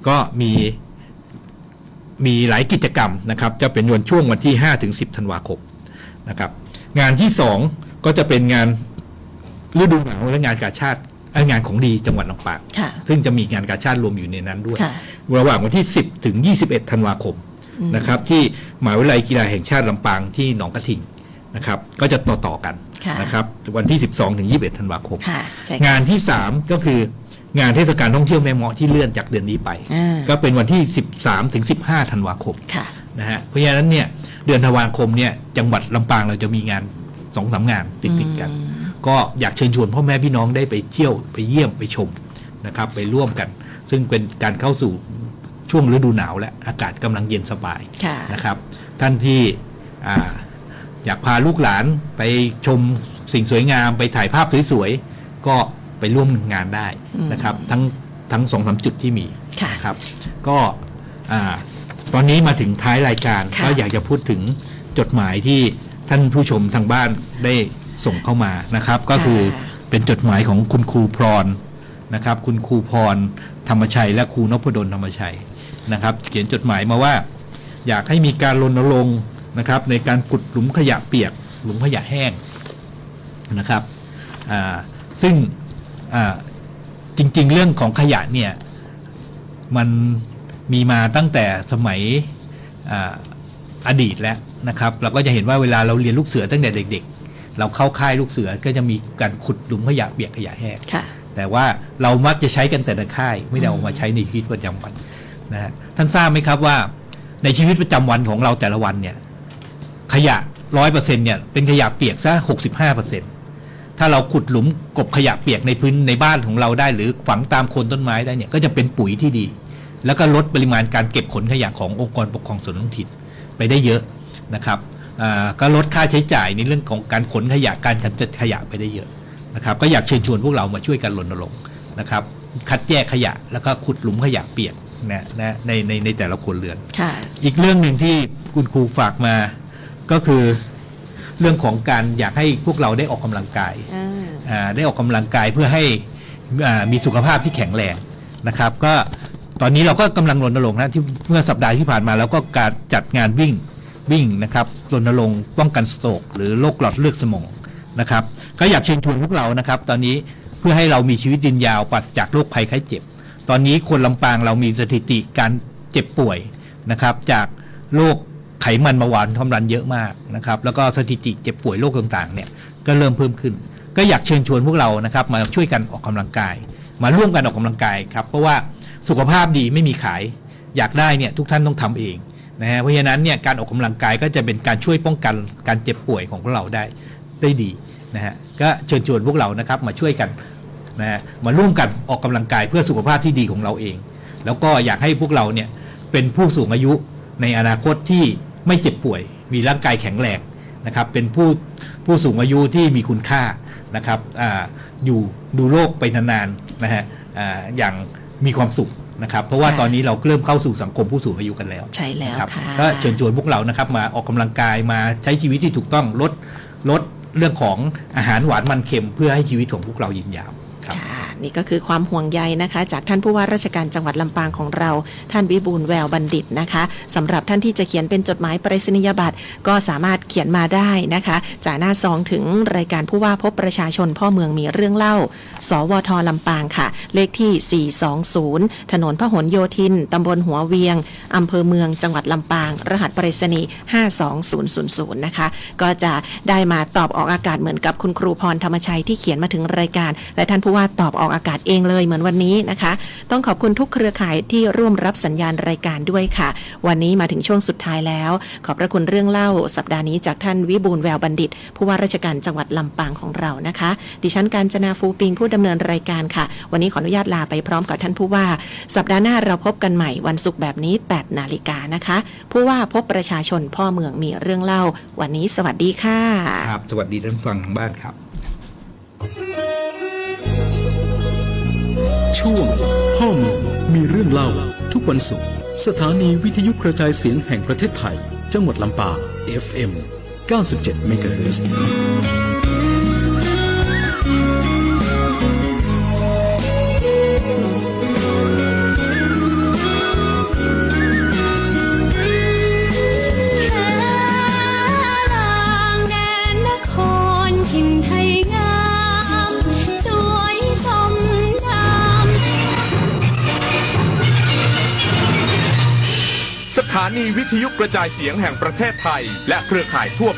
ก็มีหลายกิจกรรมนะครับจะเป็นช่วงวันที่5ถึง10ธันวาคมนะครับงานที่2ก็จะเป็นงานฤดูหนาวและงานกาชาดงานของดีจังหวัดลำปางซึ่งจะมีงานกาชาดรวมอยู่ในนั้นด้วยระหว่างวันที่10ถึง21ธันวาคมนะครับที่มหาวิทยาลัยกีฬาแห่งชาติลำปางที่หนองกระทิงนะครับก็จะต่อกันนะครับวันที่12ถึง21ธันวาคมงานที่3ก็คืองานเทศกาลท่องเที่ยวแม่เมาะที่เลื่อนจากเดือนนี้ไปก็เป็นวันที่13ถึง15ธันวาคมนะฮะเพราะฉะนั้นเนี่ยเดือนธันวาคมเนี่ยจังหวัดลำปางเราจะมีงาน 2-3 งานติดกันก็อยากเชิญชวนพ่อแม่พี่น้องได้ไปเที่ยวไปเยี่ยมไปชมนะครับไปร่วมกันซึ่งเป็นการเข้าสู่ช่วงฤดูหนาวและอากาศกำลังเย็นสบายนะครับท่านที่อยากพาลูกหลานไปชมสิ่งสวยงามไปถ่ายภาพสวยๆก็ไปร่วมงานได้นะครับทั้ง 2-3 จุดที่มีครับก็ตอนนี้มาถึงท้ายรายการก็อยากจะพูดถึงจดหมายที่ท่านผู้ชมทางบ้านได้ส่งเข้ามานะครับก็คือเป็นจดหมายของคุณครูพรนะครับคุณครูพรธรรมชัยและครูนพดลธรรมชัยนะครับเขียนจดหมายมาว่าอยากให้มีการรณรงค์นะครับในการขุดหลุมขยะเปียกหลุมขยะแห้งนะครับซึ่งจริงๆเรื่องของขยะเนี่ยมันมีมาตั้งแต่สมัยอดีตแล้วนะครับเราก็จะเห็นว่าเวลาเราเรียนลูกเสือตั้งแต่เด็กๆเราเข้าค่ายลูกเสือก็จะมีการขุดหลุมขยะเปียกขยะแห้งแต่ว่าเรามักจะใช้กันแต่ในค่ายไม่ได้เอามาใช้ในชีวิตประจำวันนะฮะท่านทราบไหมครับว่าในชีวิตประจำวันของเราแต่ละวันเนี่ยขยะ 100% เนี่ยเป็นขยะเปียกซะ 65%ถ้าเราขุดหลุมกบขยะเปียกในบ้านของเราได้หรือฝังตามโคนต้นไม้ได้เนี่ยก็จะเป็นปุ๋ยที่ดีแล้วก็ลดปริมาณการเก็บขนขยะขององค์กรปกครองส่วนท้องถิ่นไปได้เยอะนะครับก็ลดค่าใช้จ่ายในเรื่องของการขนขยะการกำจัดขยะไปได้เยอะนะครับก็อยากเชิญชวนพวกเรามาช่วยกันรณรงค์นะครับคัดแยกขยะแล้วก็ขุดหลุมขยะเปียกนะในแต่ละครัวเรือนอีกเรื่องหนึ่งที่คุณครูฝากมาก็คือเรื่องของการอยากให้พวกเราได้ออกกำลังกายได้ออกกำลังกายเพื่อให้มีสุขภาพที่แข็งแรงนะครับก็ตอนนี้เราก็กำลังรณรงค์นะที่เมื่อสัปดาห์ที่ผ่านมาแล้วก็การจัดงานวิ่งนะครับรณรงค์ป้องกันสโตรกหรือโรคหลอดเลือดสมองนะครับก็อยากเชิญชวนพวกเรานะครับตอนนี้เพื่อให้เรามีชีวิตยืนยาวปราศจากโรคภัยไข้เจ็บตอนนี้คนลำปางเรามีสถิติการเจ็บป่วยนะครับจากโรคไขมันเบาหวานความดันเยอะมากนะครับแล้วก็สถิติเจ็บป่วยโรคต่างๆเนี่ยก็เริ่มเพิ่มขึ้นก็อยากเชิญชวนพวกเรานะครับมาช่วยกันออกกำลังกายมาร่วมกันออกกำลังกายครับเพราะว่าสุขภาพดีไม่มีขายอยากได้เนี่ยทุกท่านต้องทำเองนะฮะเพราะฉะนั้นเนี่ยการออกกำลังกายก็จะเป็นการช่วยป้องกันการเจ็บป่วยของพวกเราได้ดีนะฮะก็เชิญชวนพวกเรานะครับมาช่วยกันนะฮะมาร่วมกันออกกำลังกายเพื่อสุขภาพที่ดีของเราเองแล้วก็อยากให้พวกเราเนี่ยเป็นผู้สูงอายุในอนาคตที่ไม่เจ็บป่วยมีร่างกายแข็งแรงนะครับเป็นผู้สูงอายุที่มีคุณค่านะครับอยู่ดูโลกไปนานๆนะฮะอย่างมีความสุขนะครับเพราะว่าตอนนี้เราเริ่มเข้าสู่สังคมผู้สูงอายุกันแล้วใช่แล้วค่ะก็เชิญชวนพวกเรานะครับมาออกกำลังกายมาใช้ชีวิตที่ถูกต้องลดเรื่องของอาหารหวานมันเค็มเพื่อให้ชีวิตของพวกเรายืนยาวนี่ก็คือความห่วงใยนะคะจากท่านผู้ว่าราชการจังหวัดลำปางของเราท่านวิบูลย์แววบัณฑิตนะคะสำหรับท่านที่จะเขียนเป็นจดหมายไปรษณียบัตรก็สามารถเขียนมาได้นะคะจากหน้าซองถึงรายการผู้ว่าพบประชาชนพ่อเมืองมีเรื่องเล่าสวท.ลำปางค่ะเลขที่420ถนนพหลโยธินตำบลหัวเวียงอำเภอเมืองจังหวัดลำปางรหัสไปรษณีย์52000นะคะก็จะได้มาตอบออกอากาศเหมือนกับคุณครูพรธรรมชัยที่เขียนมาถึงรายการและท่านผู้ว่าตอบออก อกอากาศเองเลยเหมือนวันนี้นะคะต้องขอบคุณทุกเครือข่ายที่ร่วมรับสัญญาณรายการด้วยค่ะวันนี้มาถึงช่วงสุดท้ายแล้วขอบพระคุณเรื่องเล่าสัปดาห์นี้จากท่านวิบูลย์แววบัณฑิตผู้ว่าราชการจังหวัดลำปางของเรานะคะดิฉันกาญจนาฟูปิงผู้ดำเนินรายการค่ะวันนี้ขออนุญาตลาไปพร้อมกับท่านผู้ว่าสัปดาห์หน้าเราพบกันใหม่วันศุกร์แบบนี้ 8 นาฬิกานะคะผู้ว่าพบประชาชนพ่อเมืองมีเรื่องเล่าวันนี้สวัสดีค่ะครับสวัสดีท่านผู้ฟังทางบ้านครับช่วงพ่อเมืองมีเรื่องเล่าทุกวันศุกร์สถานีวิทยุกระจายเสียงแห่งประเทศไทยจังหวัดลำปาง FM 97 MHzสถานีวิทยุกระจายเสียงแห่งประเทศไทยและเครือข่ายทั่ว